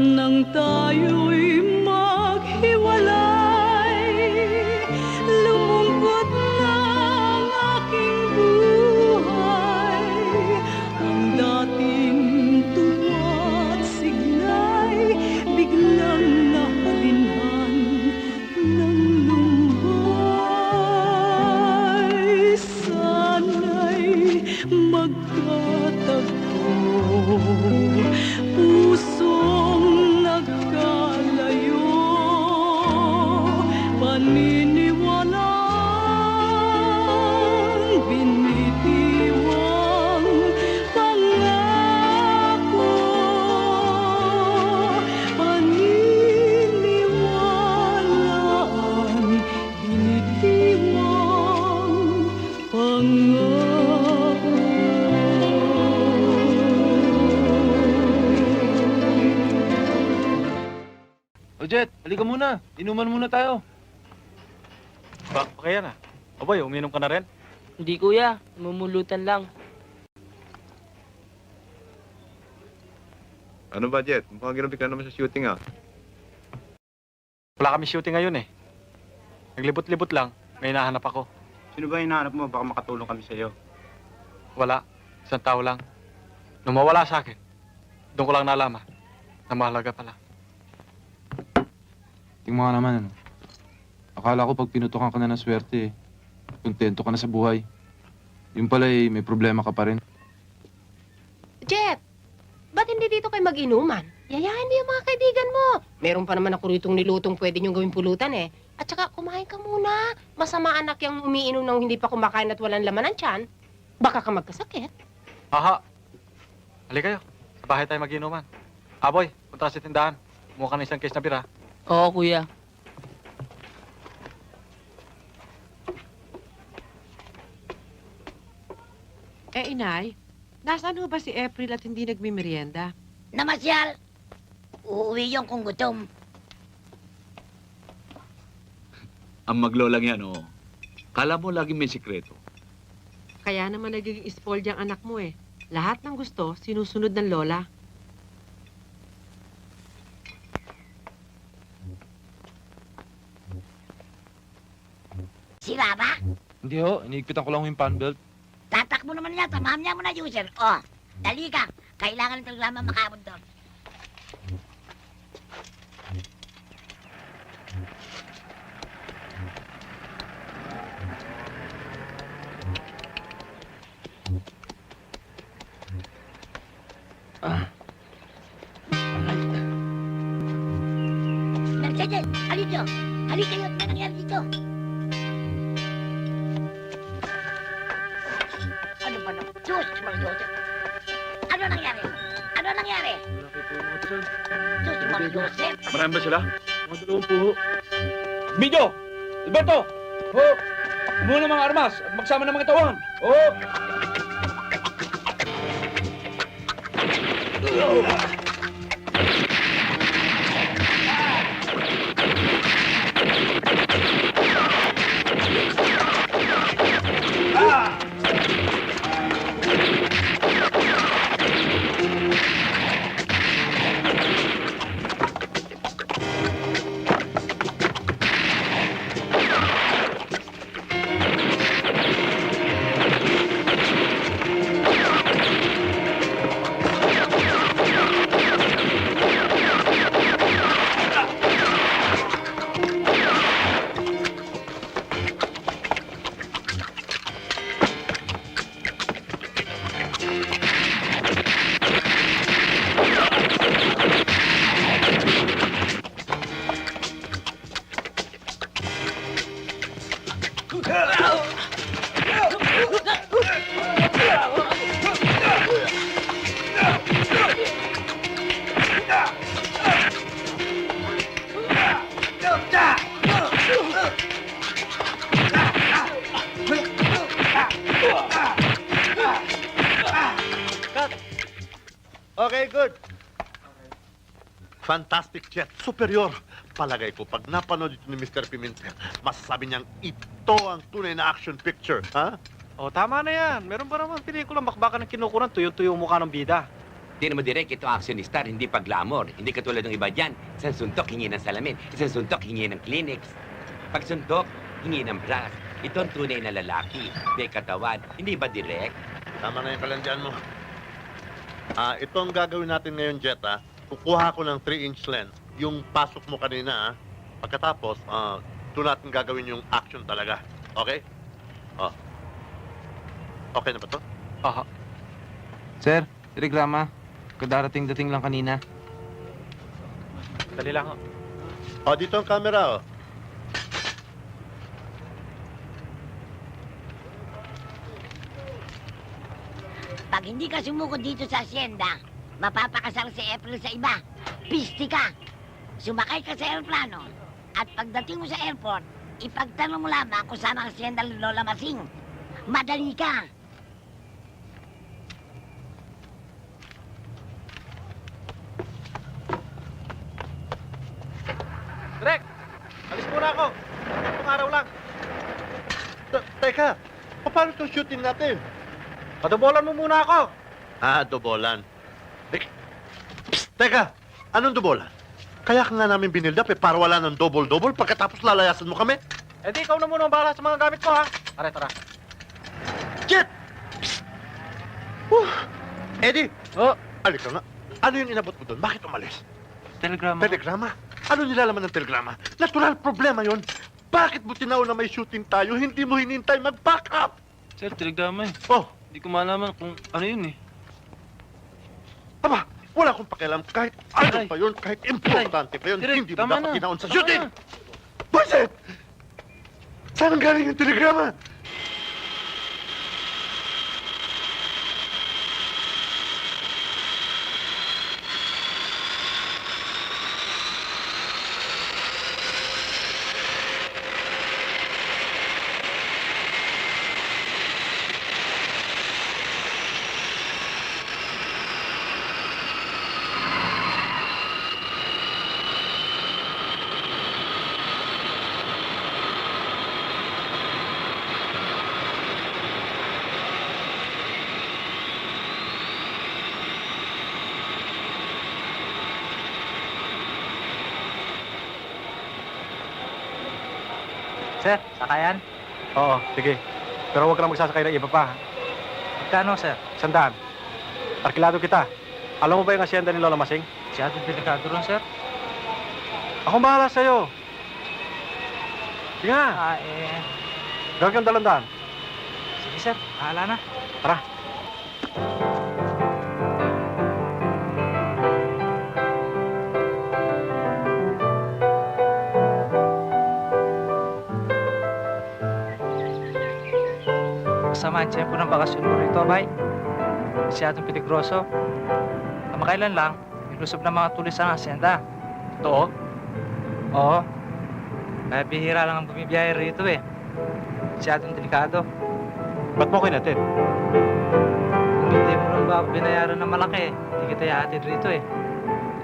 Nang tayo'y maghiwalay, lumungkot na ang aking buhay. Ang dating tuwa't siglay, biglang nahalinhan ng lumbay. Sana'y magkatagpo, pusong nagkalayo, paniniwalang binitiwang pangako, paniniwalaan binitiwang pangako. O Jet, halika muna. Inuman muna tayo. Kaya na. O boy, uminom ka na rin? Hindi kuya, namumulutan lang. Ano ba, Jet? Mukhang ginabi ka naman sa shooting, ah. Wala kami shooting ngayon eh. Naglibot-libot lang. May hinahanap ako. Sino ba hinahanap mo? Baka makatulong kami sa iyo. Wala. Isang tao lang. Nung mawala sa akin, doon ko lang nalaman na mahalaga pala. Tingnan mo nga naman, ano. Akala ko pag pinutukan ka na ng swerte, kontento ka na sa buhay. Yung pala may problema ka pa rin. Jet, ba't hindi dito kayo mag-inuman? Yayain mo yung mga kaibigan mo. Meron pa naman ako ritong nilutong pwede niyong gawing pulutan eh. At saka kumain ka muna. Masama anak yung umiinom ng hindi pa kumakain at walang laman ng tiyan. Baka ka magkasakit. Aha. Halika kayo. Sa bahay tayo mag-inuman. Boy, punta ka sa tindahan. Mukha ka ng isang case na bira. Oo, kuya. Inay, nasaan ho ba si April at hindi nagmimerienda? Namasyal. Uuwi yung kung gutom. Ang maglolang yan, oh. Kala mo laging may sikreto. Kaya naman nagiging spoiled yung anak mo eh. Lahat ng gusto, sinusunod ng lola. Si Baba? Hindi ho, iniigpitan ko lang yung fan belt. Tatakbo naman yata, mamaya mo na, user. Oh, dali ka. Kailangan ng telegrama makabot doon. Mercedes, halika. Halika kayo. Ano nangyari dito? Ano ba na? Diyos, Mario. Ano nangyari? Ano nangyari? Diyos, Mario. Marami ba sila? Mga dalawang puho. Bijo! Alberto! Ho! Muna mga armas at magsama ng mga tawang. Ho! Okay, good. Fantastic jet. Superior. Palagay ko, pag napanood ito ni Mr. Pimentel, masasabi niyang ito ang tunay na action picture. Ha? Oh, tama na yan. Meron pa naman pelikulang bakbakan ng kinukuran, tuyo-tuyo ang mukha ng bida. Hindi naman direct, ito action star, hindi pa glamour. Hindi katulad ng iba dyan. Isang suntok, hingi ng salamin. Isang suntok, hingi ng Kleenex. Pag suntok, hingi ng brass. Ito ang tunay na lalaki. May katawan. Hindi ba direct? Tama na yung kalandian mo. Ito ang gagawin natin ngayon, Jet, ha? Kukuha ko ng 3-inch lens. Yung pasok mo kanina, ha? Pagkatapos, doon natin gagawin yung action talaga. Okay? Oh. Okay na ba to? Aha. Sir, telegrama. Kadarating-dating lang kanina. Dali lang ho. Oh, dito ang camera, oh. Pag hindi ka sumukod dito sa asyenda, mapapakasal si April sa iba. Pisti ka. Sumakay ka sa aeroplano. At pagdating mo sa airport, ipagtanong mo lamang kung saan ang asyenda ni Lola Masing. Madali ka. Direk! Alis muna ako. Itong araw lang. Teka, paano itong shooting natin? Padubolan mo muna ako. Dobolan. Psst, teka, anong dobolan? Kaya ka nga namin binilda para wala ng double-double pagkatapos lalayasan mo kami? Eh di ikaw na muna ang bahala sa mga gamit ko, ha? Tara. Jet! Psst! Eddie! Oh? Halika nga. Ano yung inabot mo doon? Bakit umalis? Telegrama. Telegrama? Ano nilalaman ng telegrama? Natural problema yon. Bakit mo tinaw na may shooting tayo, hindi mo hinintay mag-back up? Sir, telegrama eh. Oh, Hindi ko malaman kung ano yun eh. aba, wala akong pakialam kahit ano pa yun, kahit importante pa yun, Direk, hindi mo tama dapat na. tinaon sa Tama shooting! na. Buisit! Saan ang galing yung telegrama? Sir, sakayan? Oo, sige. Pero huwag ka na magsasakay ng iba pa. Kano, sir? 100. Arkilado kita. Alam mo ba yung asyenda ni Lola Masing? Masyadong delikado ron, sir. Akong bahala sa'yo. Sige nga. Gawin kang dalandaan. Sige, sir. Bahala na. Tara. Masama ang tiyempo ng bakasyon mo rito, bay. Masyadong peligroso. Kamakailan lang, nilusob ng mga tulis ang asyenda. Totoo? Oo. Kaya bihira lang ang bumibiyahe rito eh. Masyadong delikado. Ba't mo kinatid? Kung hindi mo lang ba binayaran ng malaki, hindi kita ihatid rito eh.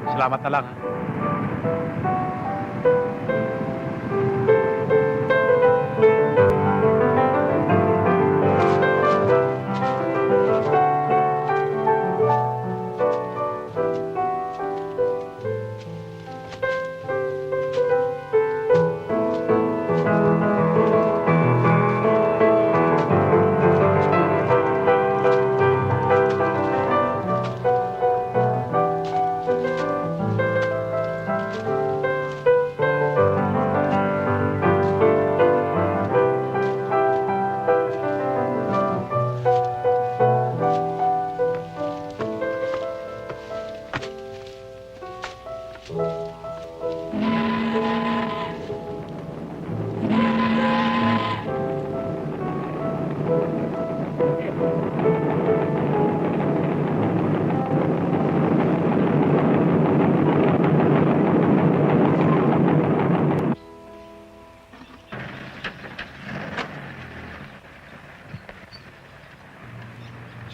Salamat na lang, ha?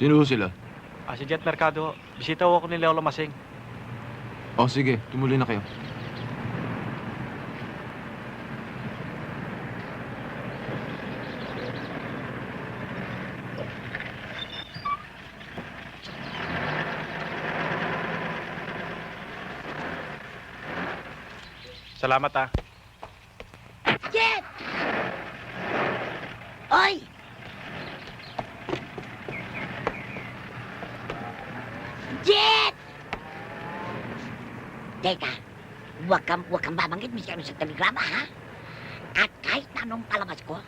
Sino ho sila? Si Jet Mercado. Bisita ho ako ni Lola Masing. O sige, tumuloy na kayo. Salamat, ha? Jet! Oy! Jet! Teka, huwag kang babanggit masyado sa telegrama, ha? At kahit na anong palabas ko,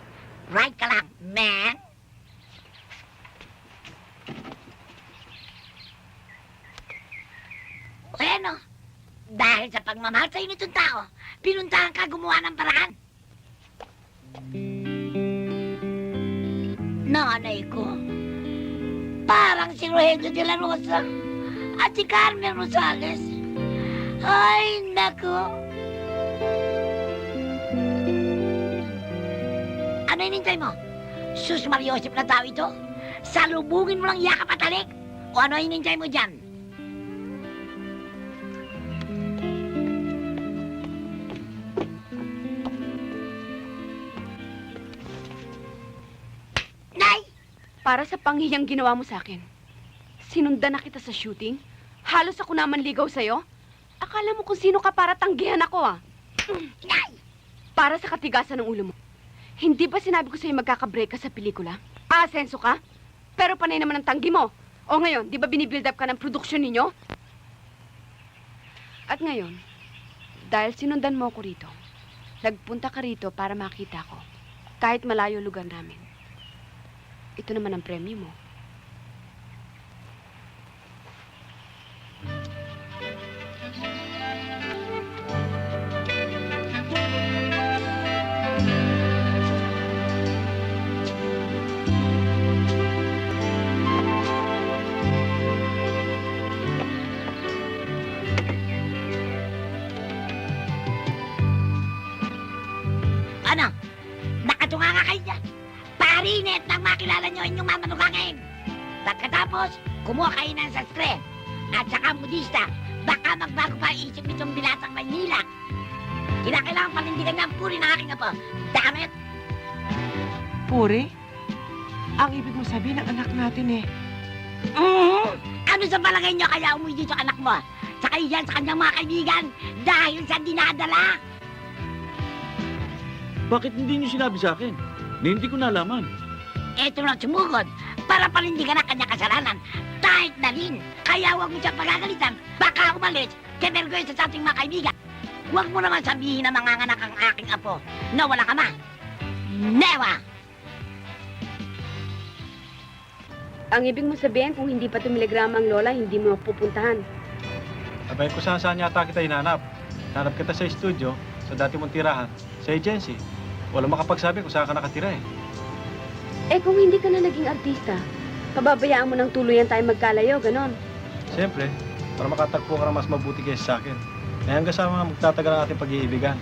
right ka lang, man! Bueno, dahil sa pagmamahal sa'yo nitong tao, pinuntahan ka gumawa ng paraan. Nanay ko, parang si Rogelio de la Rosa at si Carmen Rosales. Ay, nako. Ano inintay mo? Sus Mariosip na tao ito? Salubungin mo lang yakap at halik? O ano inintay mo dyan? Para sa panghihiyang ginawa mo sa akin. Sinundan na kita sa shooting? Halos ako naman ligaw sa'yo? Akala mo kung sino ka para tanggihan ako, ah. Para sa katigasan ng ulo mo. Hindi ba sinabi ko sa'yo magkakabreak ka sa pelikula? Aasenso ka? Pero panay naman ang tanggi mo. O ngayon, di ba binibuild up ka ng produksyon ninyo? At ngayon, dahil sinundan mo ako rito, nagpunta ka rito para makita ko. Kahit malayo lugar namin. Ito naman ang premyo mo. Ano? Nakatunga nga kayo dyan. Parinet nang makilala nyo inyong mamanukangin. Pagkatapos, kumuha kayo ng sastre. At saka modista, baka magbago pa isip nitong bilatang Maynila. Kinakailangan panindigan niya ang puri ng aking apo. Damit! Puri? Ang ibig mo sabihin ng anak natin eh. Ano sa palagay nyo kaya umuwi dito anak mo? Saka yan sa kanyang mga kaibigan dahil sa dinadala. Bakit hindi niyo sinabi sa akin? Na hindi ko nalaman. eto na sumugod para panindigan ang kanyang kasalanan. Kahit na rin, kaya huwag mo siyang pagagalitan. Baka umalis, kemergoy sa ating mga kaibigan. Huwag mo naman sabihin na manganganak ang aking apo na walang ama. Never! Ang ibig mo sabihin, kung hindi pa tumiligrama ang lola, hindi mo pupuntahan. Abay, kung saan niya kita hinanap. Hanap kita sa studio, sa dati mong tirahan, sa agency. Wala makapagsabi kung saan ka nakatira eh. Eh kung hindi ka na naging artista, pababayaan mo ng tuluyan tayo magkalayo, ganon. Siyempre, para makatagpo ka ng mas mabuti kaysa sa akin. Eh hanggang sa mga magtatagal ang ating pag-iibigan.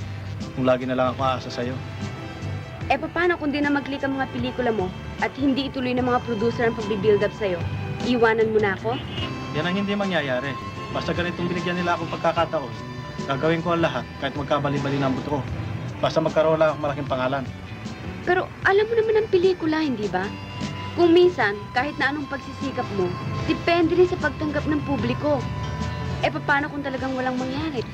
Kung lagi na lang ako aasa sa'yo. Eh paano kung di na mag-click ang mga pelikula mo at hindi ituloy ng mga producer ang pag-build up sa'yo? Iwanan mo na ako? Yan ang hindi mangyayari. Basta ganitong binigyan nila akong pagkakataon. Gagawin ko ang lahat kahit magkabali-bali ng buto ko. Basta magkaroon lang akong malaking pangalan. Pero alam mo naman ang pelikula, hindi ba? Kung minsan, kahit na anong pagsisikap mo, depende rin sa pagtanggap ng publiko. Eh paano kung talagang walang mangyari?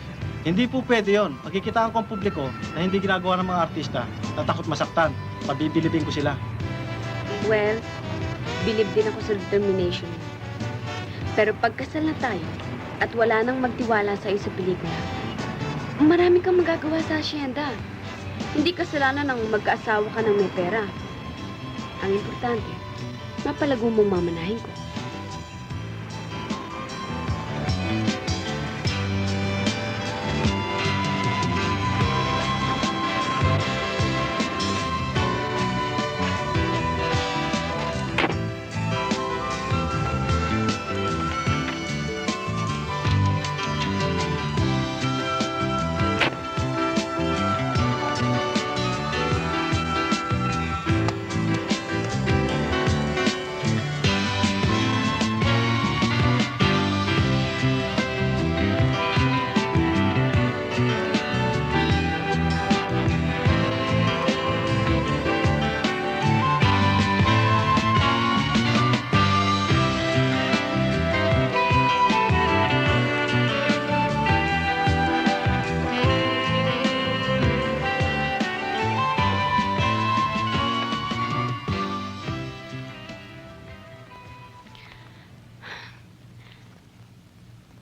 Hindi po pwede yon. Magkikitaan ko ang publiko na hindi ginagawa ng mga artista na takot masaktan. Pabibilibin ko sila. Well, believe din ako sa determination. Pero pagkasal na tayo at wala nang magtiwala sa iyo sa pelikula, marami kang magagawa sa asyenda. Hindi kasalanan ng magkaasawa ka ng may pera. Ang importante, mapalago mong mamanahin ko.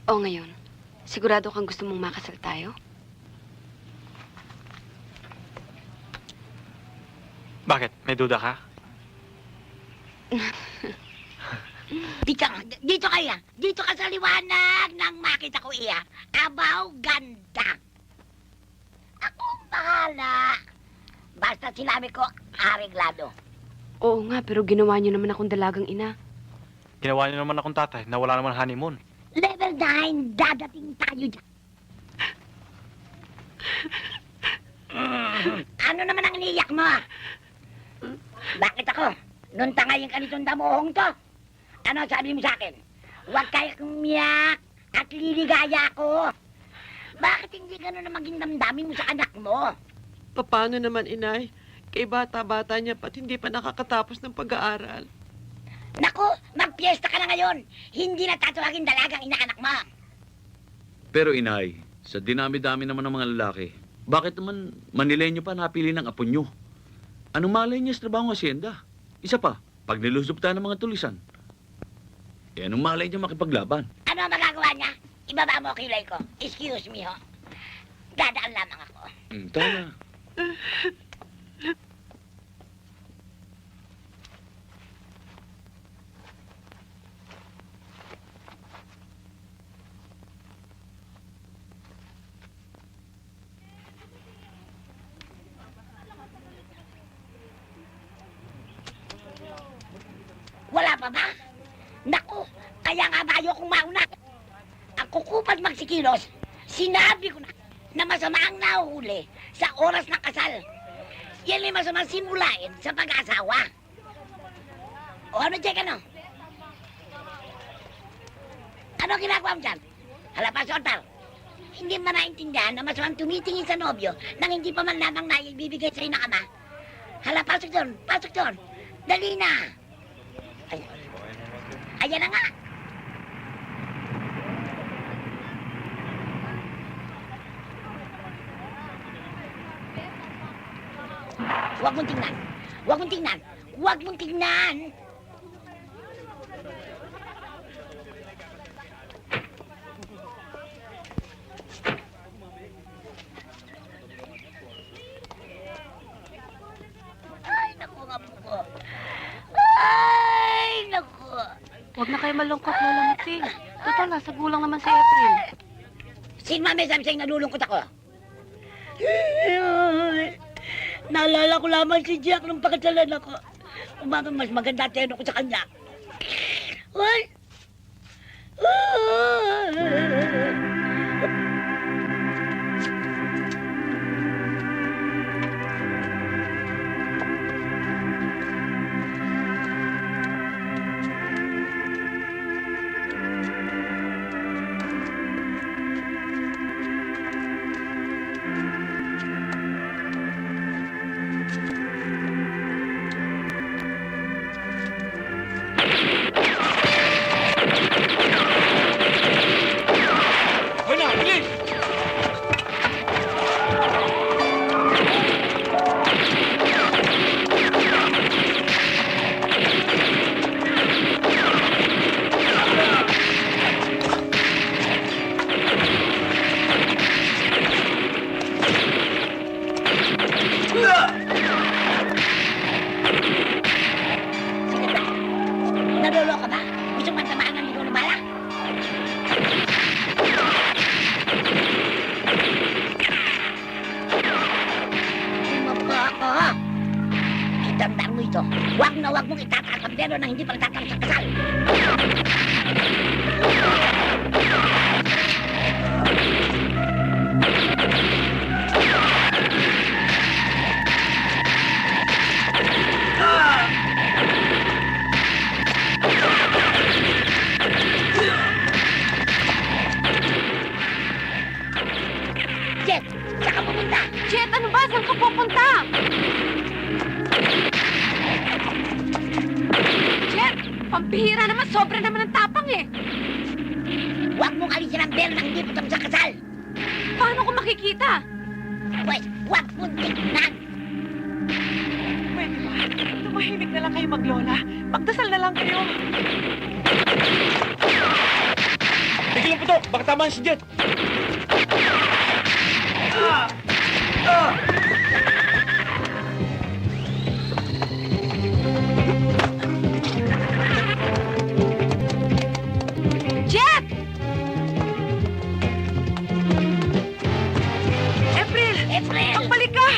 O ngayon, sigurado kang gusto mong makasal tayo? Bakit? May duda ka? Dito kaya. Dito ka sa liwanag nang makita ko iya. Abaw, ganda. Ako bahala. Basta sinabi ko, areglado. Oo nga, pero ginawa niyo naman akong dalagang ina. Ginawa niyo naman akong tatay na wala naman honeymoon. Level 9, dadating tayo dyan. Ano naman ang iniyak mo? Bakit ako? Nung tanga yung kanitong damuhong to. Ano sabi mo sa akin? Huwag kayo kumiyak at liligaya ako. Bakit hindi gano'n na maging damdamin mo sa anak mo? Paano naman, inay? Kay bata-bata niya pat hindi pa nakakatapos ng pag-aaral. Naku, magpiesta ka na ngayon. Hindi na tatawagin dalagang inaanak mo. Pero inay, sa dinami-dami naman ng mga lalaki, bakit naman Manileño pa napili ng apo nyo? Anong malay niya sa trabaho ng asyenda? Isa pa, pag nilusob tayo ng mga tulisan. Eh, anong malay niya makipaglaban? Ano ang magagawa niya? Ibaba mo kilay ko. Excuse me, ho. Dadaan lamang ako. Tama. Wala pa ba? Naku, kaya nga ba ayokong mauna? Ang kukupad magsikilos, sinabi ko na masama ang nahuhuli sa oras ng kasal. Yan ay masamang simulain sa pag-asawa. O ano, Jack, ano? Ano ginagawa mo dyan? Hala, Soltar. Hindi mo naintindihan na masamang tumitingin sa nobyo nang hindi pa man lamang naibibigay sa'yo ng ama. Hala, pasok doon, pasok doon. Dali na. Ayan na nga. Huwag mong tingnan. Huwag mong tingnan. Huwag mong tignan. Ay, naku nga po. Ay, naku. Huwag na kayo malungkot, Lola Muting. Total, nasa gulang naman si April. Sino mami sabi sa'yo nalulungkot ako? Naalala ko lamang si Jack nung pagkatsalan ako. Umama, mas maganda teno ko sa kanya. Ay! Nalolo ka ba? Gusto mo tamaan ng ligaw na bala? Mapa ka! Itandaan mo ito. Huwag na huwag mong itatakabdero na hindi pa nagtatapos sa kasal. Jet! Saan ka pupunta? Jet, ano ba? Saan ka pupunta? Jet, pampihira naman. Sobra naman ang tapang eh. Huwag mong alisin ang belo na hindi pa tapos sa kasal. Paano ko makikita? Pwes, huwag mong tignan. Pwede ba? Tumahimik na lang kayo maglola. Magdasal na lang kayo. Tigil ang putok! Baka tama si Jet! Jet! April! April! Magbalik ka!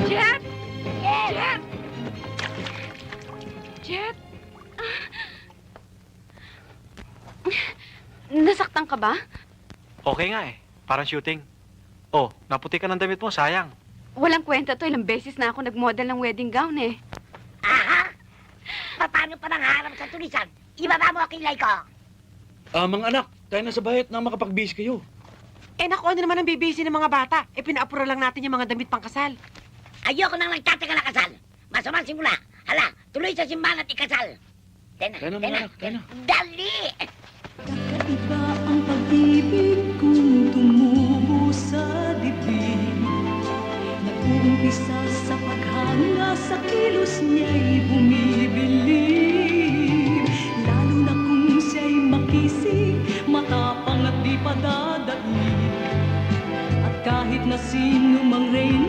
Jet! Jet! Jet! Nasaktan ka ba? Okay nga eh. Parang shooting. Oh, naputi ka ng damit mo. Sayang. Walang kwenta to. Ilang beses na ako nag-model ng wedding gown eh. Aha! Paano pa nangharap sa tulisan? Ibaba mo ang kilay ko. Mga anak, tayo na sa bayat na makapagbihis kayo. Eh naku, ano naman ang bibisi ng mga bata? Eh pinaapura lang natin yung mga damit pangkasal. Ayoko nang nagtatagal na kasal. Masamang simula. Hala, Tuloy sa simbahan at ikasal. Tena, Tayo na, mga anak, tayo na. Dali! Kakaiba ang pag-ibig kung tumubo sa dibdib. Nag-uumpisa sa paghanga, sa kilos niya'y bumibilib. Lalo na kung siya'y makisig, matapang at di padadaig. At kahit na sino mang reyna